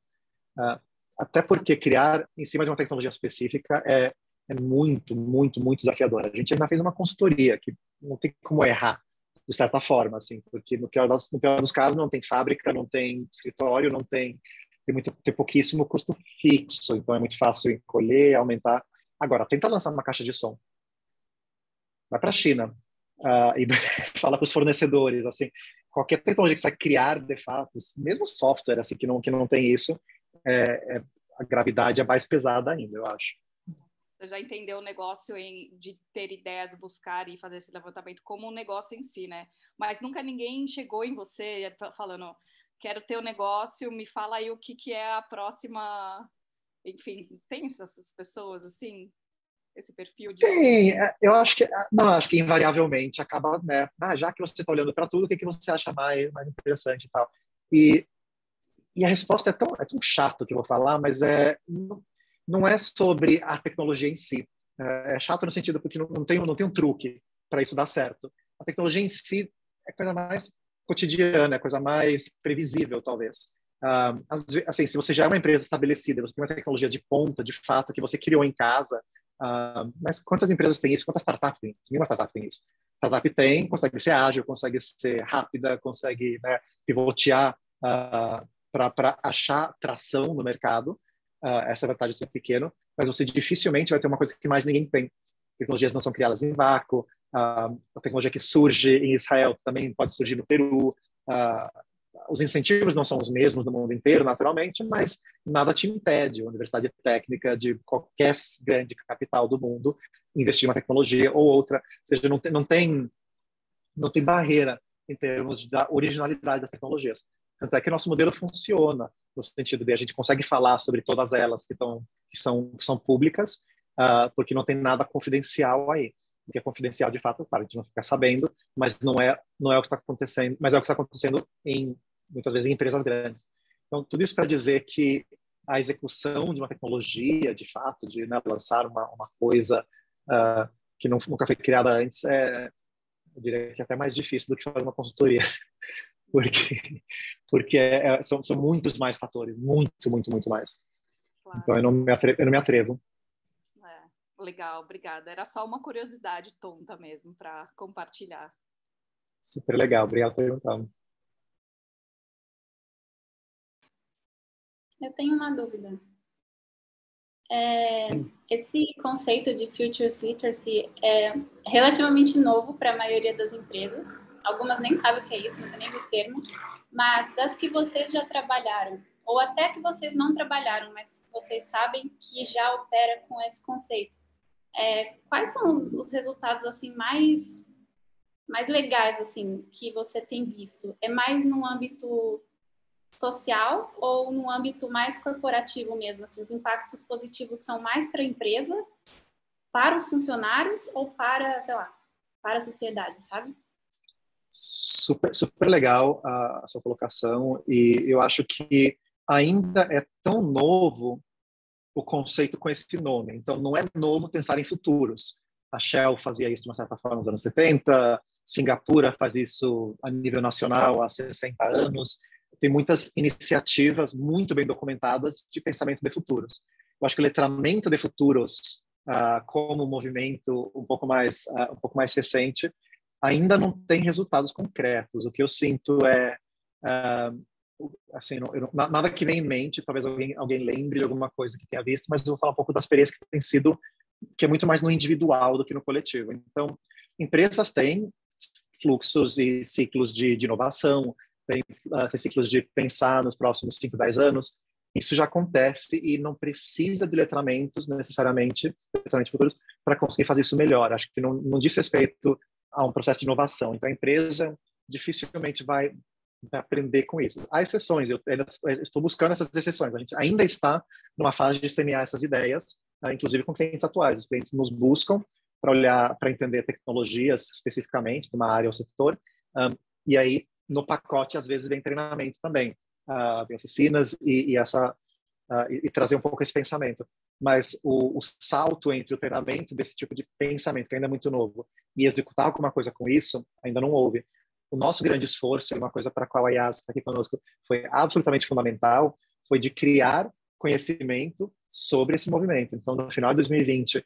até porque criar em cima de uma tecnologia específica é muito, muito, muito desafiador. A gente ainda fez uma consultoria que não tem como errar, de certa forma, assim, porque no pior dos casos não tem fábrica, não tem escritório, tem pouquíssimo custo fixo, então é muito fácil encolher, aumentar. Agora, tenta lançar uma caixa de som. Vai para a China e fala com os fornecedores, assim, qualquer tecnologia que você vai criar, de fato, mesmo software, assim, que não tem isso, a gravidade é mais pesada ainda, eu acho. Você já entendeu o negócio de ter ideias, buscar e fazer esse levantamento como um negócio em si, né? Mas nunca ninguém chegou em você falando, quero ter um negócio, me fala aí o que é a próxima... Enfim, tem essas pessoas, assim, esse perfil de... Tem, eu acho que invariavelmente acaba, né? Já que você está olhando para tudo, o que você acha mais interessante e tal? E a resposta é tão chato que eu vou falar, mas não é sobre a tecnologia em si. É chato no sentido porque não tem um truque para isso dar certo. A tecnologia em si é coisa mais cotidiana, é coisa mais previsível, talvez. Assim, se você já é uma empresa estabelecida, você tem uma tecnologia de ponta, de fato, que você criou em casa, mas quantas empresas têm isso? Quantas startups têm isso? Nenhuma startup tem isso. Startup consegue ser ágil, consegue ser rápida, consegue, né, pivotear para achar tração no mercado. Essa é a vantagem de ser pequeno, mas você dificilmente vai ter uma coisa que mais ninguém tem. Tecnologias não são criadas em vácuo, a tecnologia que surge em Israel também pode surgir no Peru, os incentivos não são os mesmos no mundo inteiro, naturalmente, mas nada te impede, a universidade técnica de qualquer grande capital do mundo, investir em uma tecnologia ou outra, ou seja, não tem barreira em termos da originalidade das tecnologias. Tanto é que nosso modelo funciona, no sentido de a gente consegue falar sobre todas elas que são públicas, porque não tem nada confidencial aí. O que é confidencial, de fato, claro, a gente não fica sabendo, mas não é o que está acontecendo, mas é o que está acontecendo muitas vezes em empresas grandes. Então, tudo isso para dizer que a execução de uma tecnologia, de fato, de, né, lançar uma coisa que nunca foi criada antes, eu diria que é até mais difícil do que fazer uma consultoria, porque são muitos mais fatores, muito, muito, muito mais. Claro. Então, eu não me atrevo. Legal, obrigada. Era só uma curiosidade tonta mesmo para compartilhar. Super legal, obrigado por perguntar. Eu tenho uma dúvida. Esse conceito de Futures Literacy é relativamente novo para a maioria das empresas. Algumas nem sabem o que é isso, não tem nem o termo. Mas das que vocês já trabalharam, ou até que vocês não trabalharam, mas vocês sabem que já opera com esse conceito, quais são os resultados assim mais legais assim que você tem visto? É mais no âmbito social ou no âmbito mais corporativo mesmo? Assim, os impactos positivos são mais para a empresa, para os funcionários ou para, sei lá, para a sociedade, sabe? Super, super legal a sua colocação, e eu acho que ainda é tão novo o conceito com esse nome. Então, não é novo pensar em futuros. A Shell fazia isso de uma certa forma nos anos 70, Singapura faz isso a nível nacional há 60 anos. Tem muitas iniciativas muito bem documentadas de pensamento de futuros. Eu acho que o letramento de futuros, como movimento um pouco mais recente, ainda não tem resultados concretos. O que eu sinto assim, nada que vem em mente, talvez alguém lembre de alguma coisa que tenha visto, mas eu vou falar um pouco da experiência que tem sido, que é muito mais no individual do que no coletivo. Então, empresas têm fluxos e ciclos de inovação, tem ciclos de pensar nos próximos 5, 10 anos. Isso já acontece e não precisa de letramentos necessariamente futuros, para conseguir fazer isso melhor. Acho que não diz respeito a um processo de inovação. Então, a empresa dificilmente vai aprender com isso. Há exceções, eu estou buscando essas exceções. A gente ainda está numa fase de semear essas ideias, inclusive com clientes atuais. Os clientes nos buscam para olhar, para entender tecnologias especificamente de uma área ou setor, e aí no pacote às vezes vem treinamento também, vem oficinas e trazer um pouco esse pensamento. Mas o salto entre o treinamento desse tipo de pensamento, que ainda é muito novo, e executar alguma coisa com isso, ainda não houve. O nosso grande esforço, e uma coisa para a qual a IAS está aqui conosco, foi absolutamente fundamental, foi de criar conhecimento sobre esse movimento. Então, no final de 2020,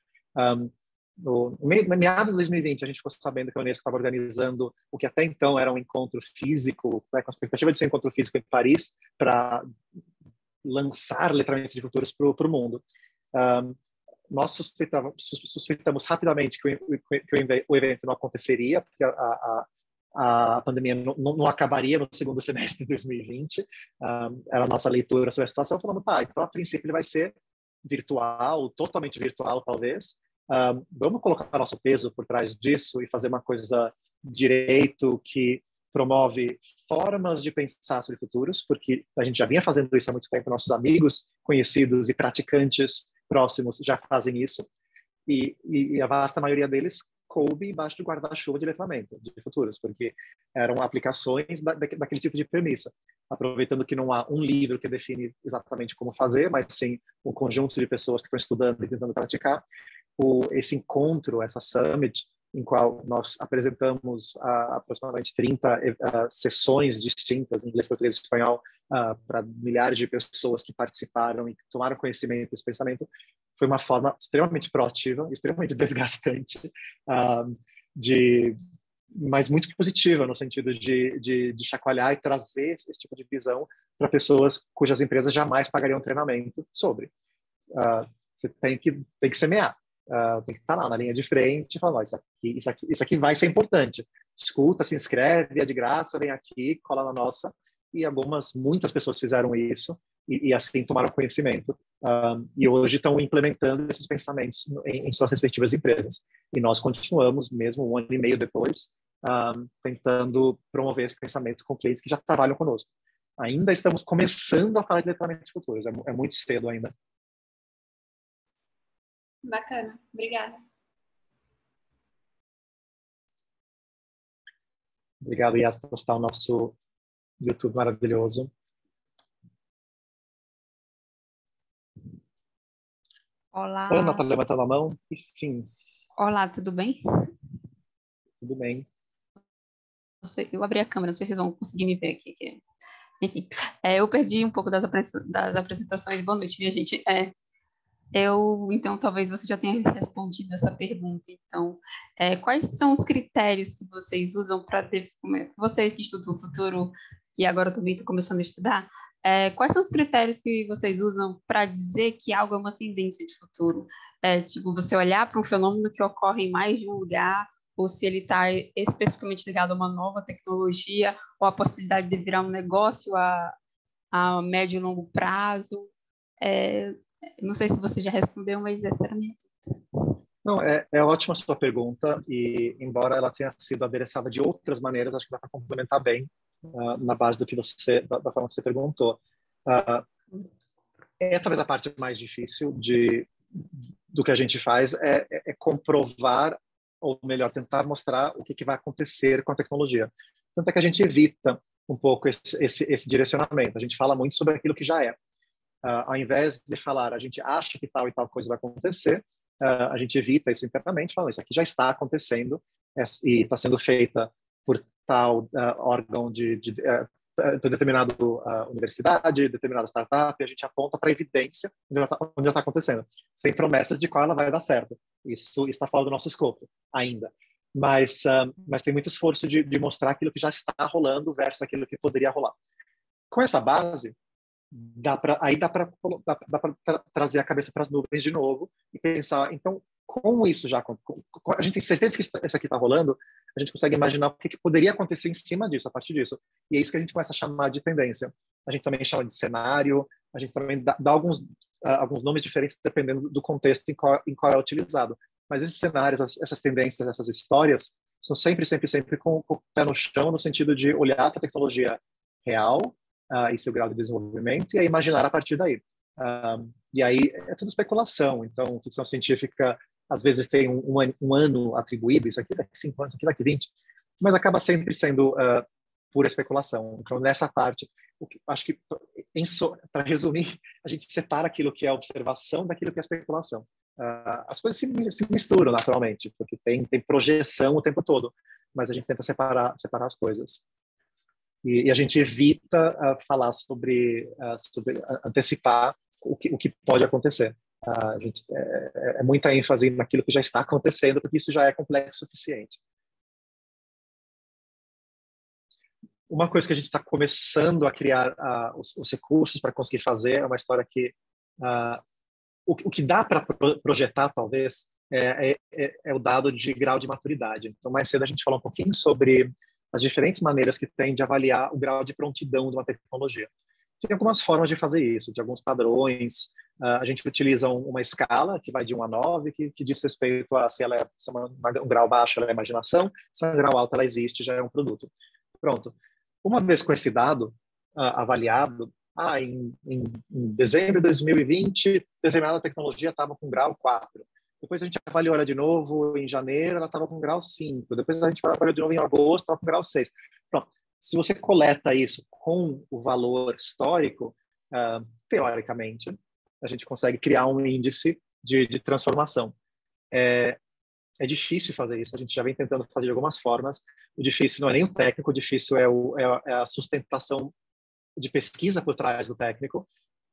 no meados de 2020, a gente ficou sabendo que a Unesco estava organizando o que até então era um encontro físico, né, com a expectativa de ser um encontro físico em Paris, para lançar letramento de futuros para o mundo. Nós suspeitamos rapidamente que o evento não aconteceria, porque a pandemia não acabaria no segundo semestre de 2020. Era a nossa leitura sobre a situação. Falamos, tá, então a princípio ele vai ser virtual, totalmente virtual, talvez. Vamos colocar nosso peso por trás disso e fazer uma coisa direito que promove formas de pensar sobre futuros, porque a gente já vinha fazendo isso há muito tempo, nossos amigos, conhecidos e praticantes próximos já fazem isso, e a vasta maioria deles coube embaixo do guarda-chuva de letramento de futuros, porque eram aplicações daquele tipo de premissa, aproveitando que não há um livro que define exatamente como fazer, mas sim um conjunto de pessoas que estão estudando e tentando praticar. Esse encontro, essa summit, em qual nós apresentamos aproximadamente 30 sessões distintas em inglês, português e espanhol para milhares de pessoas que participaram e que tomaram conhecimento desse pensamento, foi uma forma extremamente proativa, extremamente desgastante, mas muito positiva, no sentido de chacoalhar e trazer esse tipo de visão para pessoas cujas empresas jamais pagariam treinamento sobre. Você tem que semear. Tem que estar lá na linha de frente e falar, isso aqui vai ser importante. Escuta, se inscreve, é de graça, vem aqui, cola na nossa. E muitas pessoas fizeram isso e assim tomaram conhecimento. E hoje estão implementando esses pensamentos em suas respectivas empresas. E nós continuamos, mesmo 1 ano e meio depois, tentando promover esse pensamento com clientes que já trabalham conosco. Ainda estamos começando a falar de letramento de futuros, é muito cedo ainda. Bacana, obrigada. Obrigado, Yas, por postar o nosso YouTube maravilhoso. Olá. Ana está levantando a mão? E sim. Olá, tudo bem? Tudo bem. Eu abri a câmera, não sei se vocês vão conseguir me ver aqui. Enfim, eu perdi um pouco das apresentações. Boa noite, minha gente. Então, talvez você já tenha respondido essa pergunta. Então, quais são os critérios que vocês usam para vocês que estudam o futuro, e agora eu também estou começando a estudar, quais são os critérios que vocês usam para dizer que algo é uma tendência de futuro? Tipo, você olhar para um fenômeno que ocorre em mais de um lugar, ou se ele está especificamente ligado a uma nova tecnologia, ou a possibilidade de virar um negócio a médio e longo prazo. Não sei se você já respondeu, mas essa era a minha dúvida. Não, é ótima a sua pergunta, e embora ela tenha sido adereçada de outras maneiras, acho que dá para complementar bem na base da forma que você perguntou. Talvez a parte mais difícil do que a gente faz é comprovar, ou melhor, tentar mostrar o que vai acontecer com a tecnologia. Tanto é que a gente evita um pouco esse direcionamento. A gente fala muito sobre aquilo que já é. Ao invés de falar, a gente acha que tal e tal coisa vai acontecer, a gente evita isso internamente, falando, isso aqui já está acontecendo e está sendo feita por tal órgão de determinada universidade, determinada startup, e a gente aponta para a evidência onde já está acontecendo, sem promessas de qual ela vai dar certo. Isso está fora do nosso escopo ainda. Mas tem muito esforço de mostrar aquilo que já está rolando versus aquilo que poderia rolar. Com essa base, dá para trazer a cabeça para as nuvens de novo e pensar, então, com isso já, a gente tem certeza que isso aqui está rolando, a gente consegue imaginar o que poderia acontecer em cima disso, a partir disso. E é isso que a gente começa a chamar de tendência. A gente também chama de cenário, a gente também dá alguns nomes diferentes dependendo do contexto em qual é utilizado. Mas esses cenários, essas tendências, essas histórias, são sempre com o pé no chão, no sentido de olhar para a tecnologia real, e seu grau de desenvolvimento, e aí imaginar a partir daí. E aí é tudo especulação. Então, ficção científica, às vezes, tem um ano atribuído, isso aqui daqui 5 anos, isso aqui daqui 20, mas acaba sempre sendo pura especulação. Então, nessa parte, acho que, para resumir, a gente separa aquilo que é observação daquilo que é especulação. As coisas se misturam naturalmente, porque tem projeção o tempo todo, mas a gente tenta separar as coisas. E a gente evita falar sobre antecipar o que pode acontecer. A gente é muita ênfase naquilo que já está acontecendo, porque isso já é complexo o suficiente. Uma coisa que a gente está começando a criar os recursos para conseguir fazer é uma história que o que dá para projetar, talvez, é o dado de grau de maturidade. Então, mais cedo a gente falou um pouquinho sobre as diferentes maneiras que tem de avaliar o grau de prontidão de uma tecnologia. Tem algumas formas de fazer isso, de alguns padrões. A gente utiliza uma escala que vai de 1 a 9, que diz respeito a se ela se um grau baixo, ela é imaginação, se é um grau alto, ela existe, já é um produto. Pronto. Uma vez com esse dado avaliado, em dezembro de 2020, determinada tecnologia estava com grau 4. Depois a gente avaliou ela de novo em janeiro, ela estava com grau 5. Depois a gente avaliou de novo em agosto, estava com grau 6. Pronto. Se você coleta isso com o valor histórico, teoricamente, a gente consegue criar um índice de transformação. É difícil fazer isso, a gente já vem tentando fazer de algumas formas. O difícil não é nem o técnico, o difícil é a sustentação de pesquisa por trás do técnico.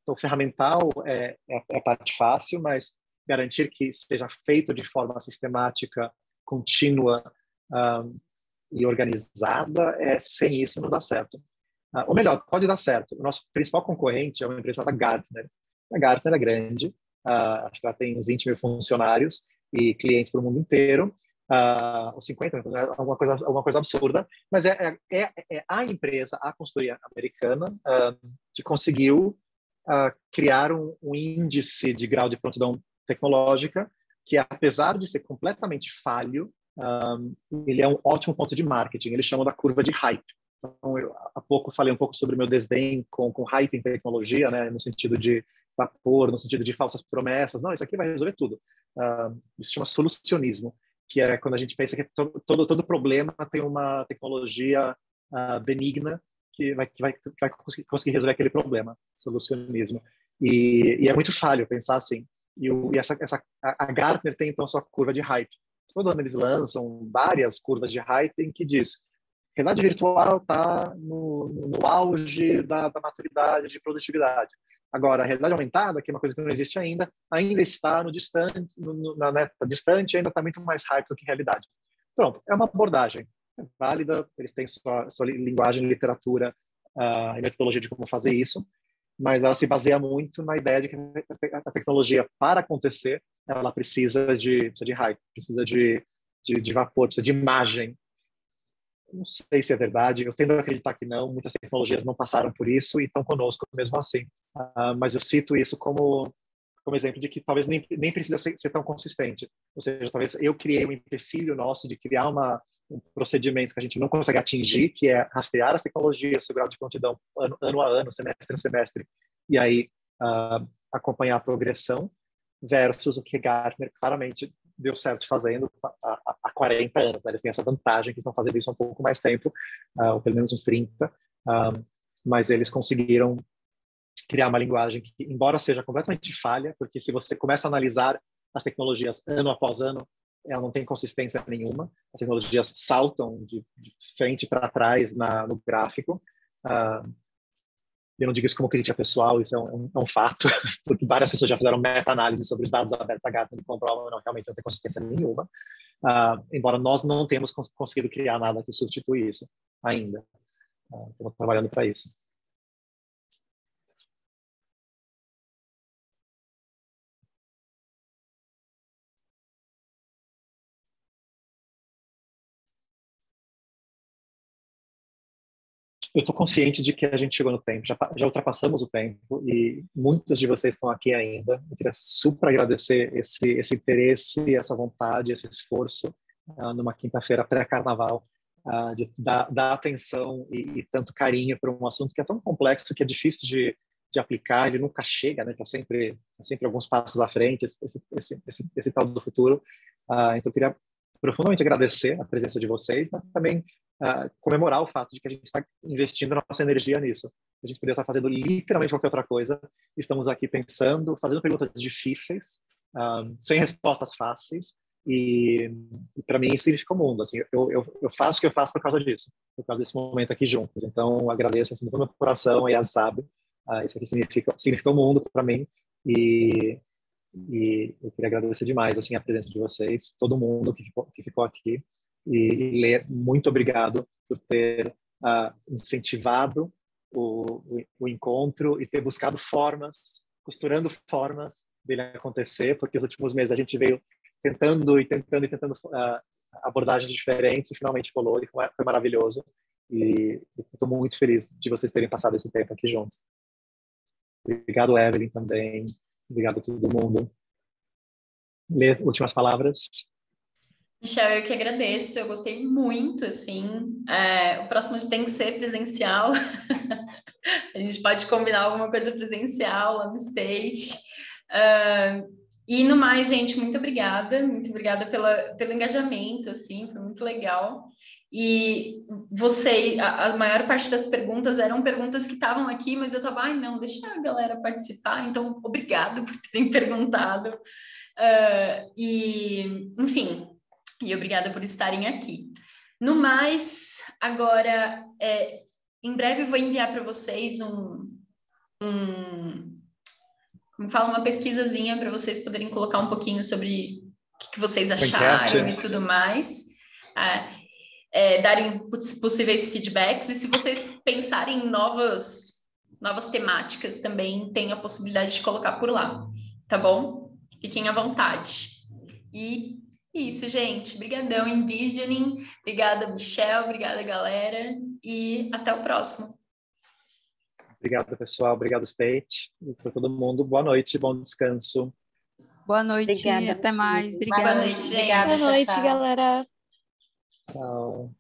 Então, o ferramental é a parte fácil, mas garantir que seja feito de forma sistemática, contínua e organizada, sem isso não dá certo. Ou melhor, pode dar certo. O nosso principal concorrente é uma empresa chamada Gartner. A Gartner é grande, acho que ela tem uns 20 mil funcionários e clientes para o mundo inteiro, os 50, alguma coisa absurda, mas é a empresa, a consultoria americana, que conseguiu criar um índice de grau de prontidão tecnológica que, apesar de ser completamente falho, ele é um ótimo ponto de marketing. Eles chamam da curva de hype. Então, eu há pouco falei um pouco sobre o meu desdém com hype em tecnologia, né, no sentido de vapor, no sentido de falsas promessas. Não, isso aqui vai resolver tudo. Isso se chama solucionismo, que é quando a gente pensa que todo problema tem uma tecnologia benigna que vai conseguir resolver aquele problema. Solucionismo. E é muito falho pensar assim. A Gartner tem, então, a sua curva de hype. Todo ano eles lançam várias curvas de hype em que diz: realidade virtual está no auge da maturidade, de produtividade. Agora, a realidade aumentada, que é uma coisa que não existe ainda está no distante, distante, ainda está muito mais hype do que realidade. Pronto, é uma abordagem válida, eles têm sua linguagem, literatura e metodologia de como fazer isso, mas ela se baseia muito na ideia de que a tecnologia, para acontecer, ela precisa de hype, precisa de vapor, precisa de imagem. Não sei se é verdade, eu tendo a acreditar que não, muitas tecnologias não passaram por isso e estão conosco mesmo assim. Mas eu cito isso como exemplo de que talvez nem precisa ser tão consistente. Ou seja, talvez eu criei um empecilho nosso de criar um procedimento que a gente não consegue atingir, que é rastrear as tecnologias, seu grau de prontidão ano a ano, semestre a semestre, e aí acompanhar a progressão, versus o que Gartner claramente deu certo fazendo há 40 anos. Né? Eles têm essa vantagem que estão fazendo isso há um pouco mais tempo, ou pelo menos uns 30, mas eles conseguiram criar uma linguagem que, embora seja completamente falha, porque se você começa a analisar as tecnologias ano após ano, ela não tem consistência nenhuma, as tecnologias saltam de frente para trás no gráfico. Eu não digo isso como crítica pessoal, isso é um fato, porque várias pessoas já fizeram meta-análise sobre os dados abertos da Gartner e comprovam que realmente não tem consistência nenhuma, embora nós não tenhamos conseguido criar nada que substitui isso ainda. Estamos trabalhando para isso. Eu estou consciente de que a gente chegou no tempo, já ultrapassamos o tempo e muitos de vocês estão aqui ainda. Eu queria super agradecer esse interesse, essa vontade, esse esforço numa quinta-feira pré-carnaval, de dar atenção e tanto carinho para um assunto que é tão complexo, que é difícil de aplicar, ele nunca chega, né? Está sempre alguns passos à frente, esse tal do futuro. Então, eu queria profundamente agradecer a presença de vocês, mas também comemorar o fato de que a gente está investindo nossa energia nisso. A gente poderia estar fazendo literalmente qualquer outra coisa. Estamos aqui pensando, fazendo perguntas difíceis, sem respostas fáceis, e para mim isso significa o mundo. Assim, eu faço o que eu faço por causa disso, por causa desse momento aqui juntos. Então, agradeço assim, do meu coração, e a sabe, isso aqui significa o mundo para mim, e eu queria agradecer demais assim a presença de vocês, todo mundo que ficou aqui, e Lê, muito obrigado por ter incentivado o encontro e ter buscado costurando formas dele acontecer, porque os últimos meses a gente veio tentando abordagens diferentes, e finalmente rolou, e foi maravilhoso. E estou muito feliz de vocês terem passado esse tempo aqui junto. Obrigado, Evelyn, também. Obrigado a todo mundo. Lê, últimas palavras. Michel, eu que agradeço, eu gostei muito, assim, o próximo tem que ser presencial, a gente pode combinar alguma coisa presencial lá no stage, e no mais, gente, muito obrigada pelo engajamento, assim, foi muito legal, e a maior parte das perguntas eram perguntas que estavam aqui, mas eu estava, não, deixa a galera participar, então, obrigado por terem perguntado, enfim, e obrigada por estarem aqui. No mais, agora, em breve eu vou enviar para vocês como fala, uma pesquisazinha para vocês poderem colocar um pouquinho sobre o que vocês acharam e tudo mais. Darem possíveis feedbacks. E se vocês pensarem em novas temáticas, também tem a possibilidade de colocar por lá. Tá bom? Fiquem à vontade. E isso, gente. Obrigadão, Envisioning. Obrigada, Michel. Obrigada, galera. E até o próximo. Obrigado, pessoal. Obrigado, State. E para todo mundo, boa noite, bom descanso. Boa noite, Obrigada. até mais. Obrigada. Boa noite, gente. Boa noite, Tchau. galera. Tchau.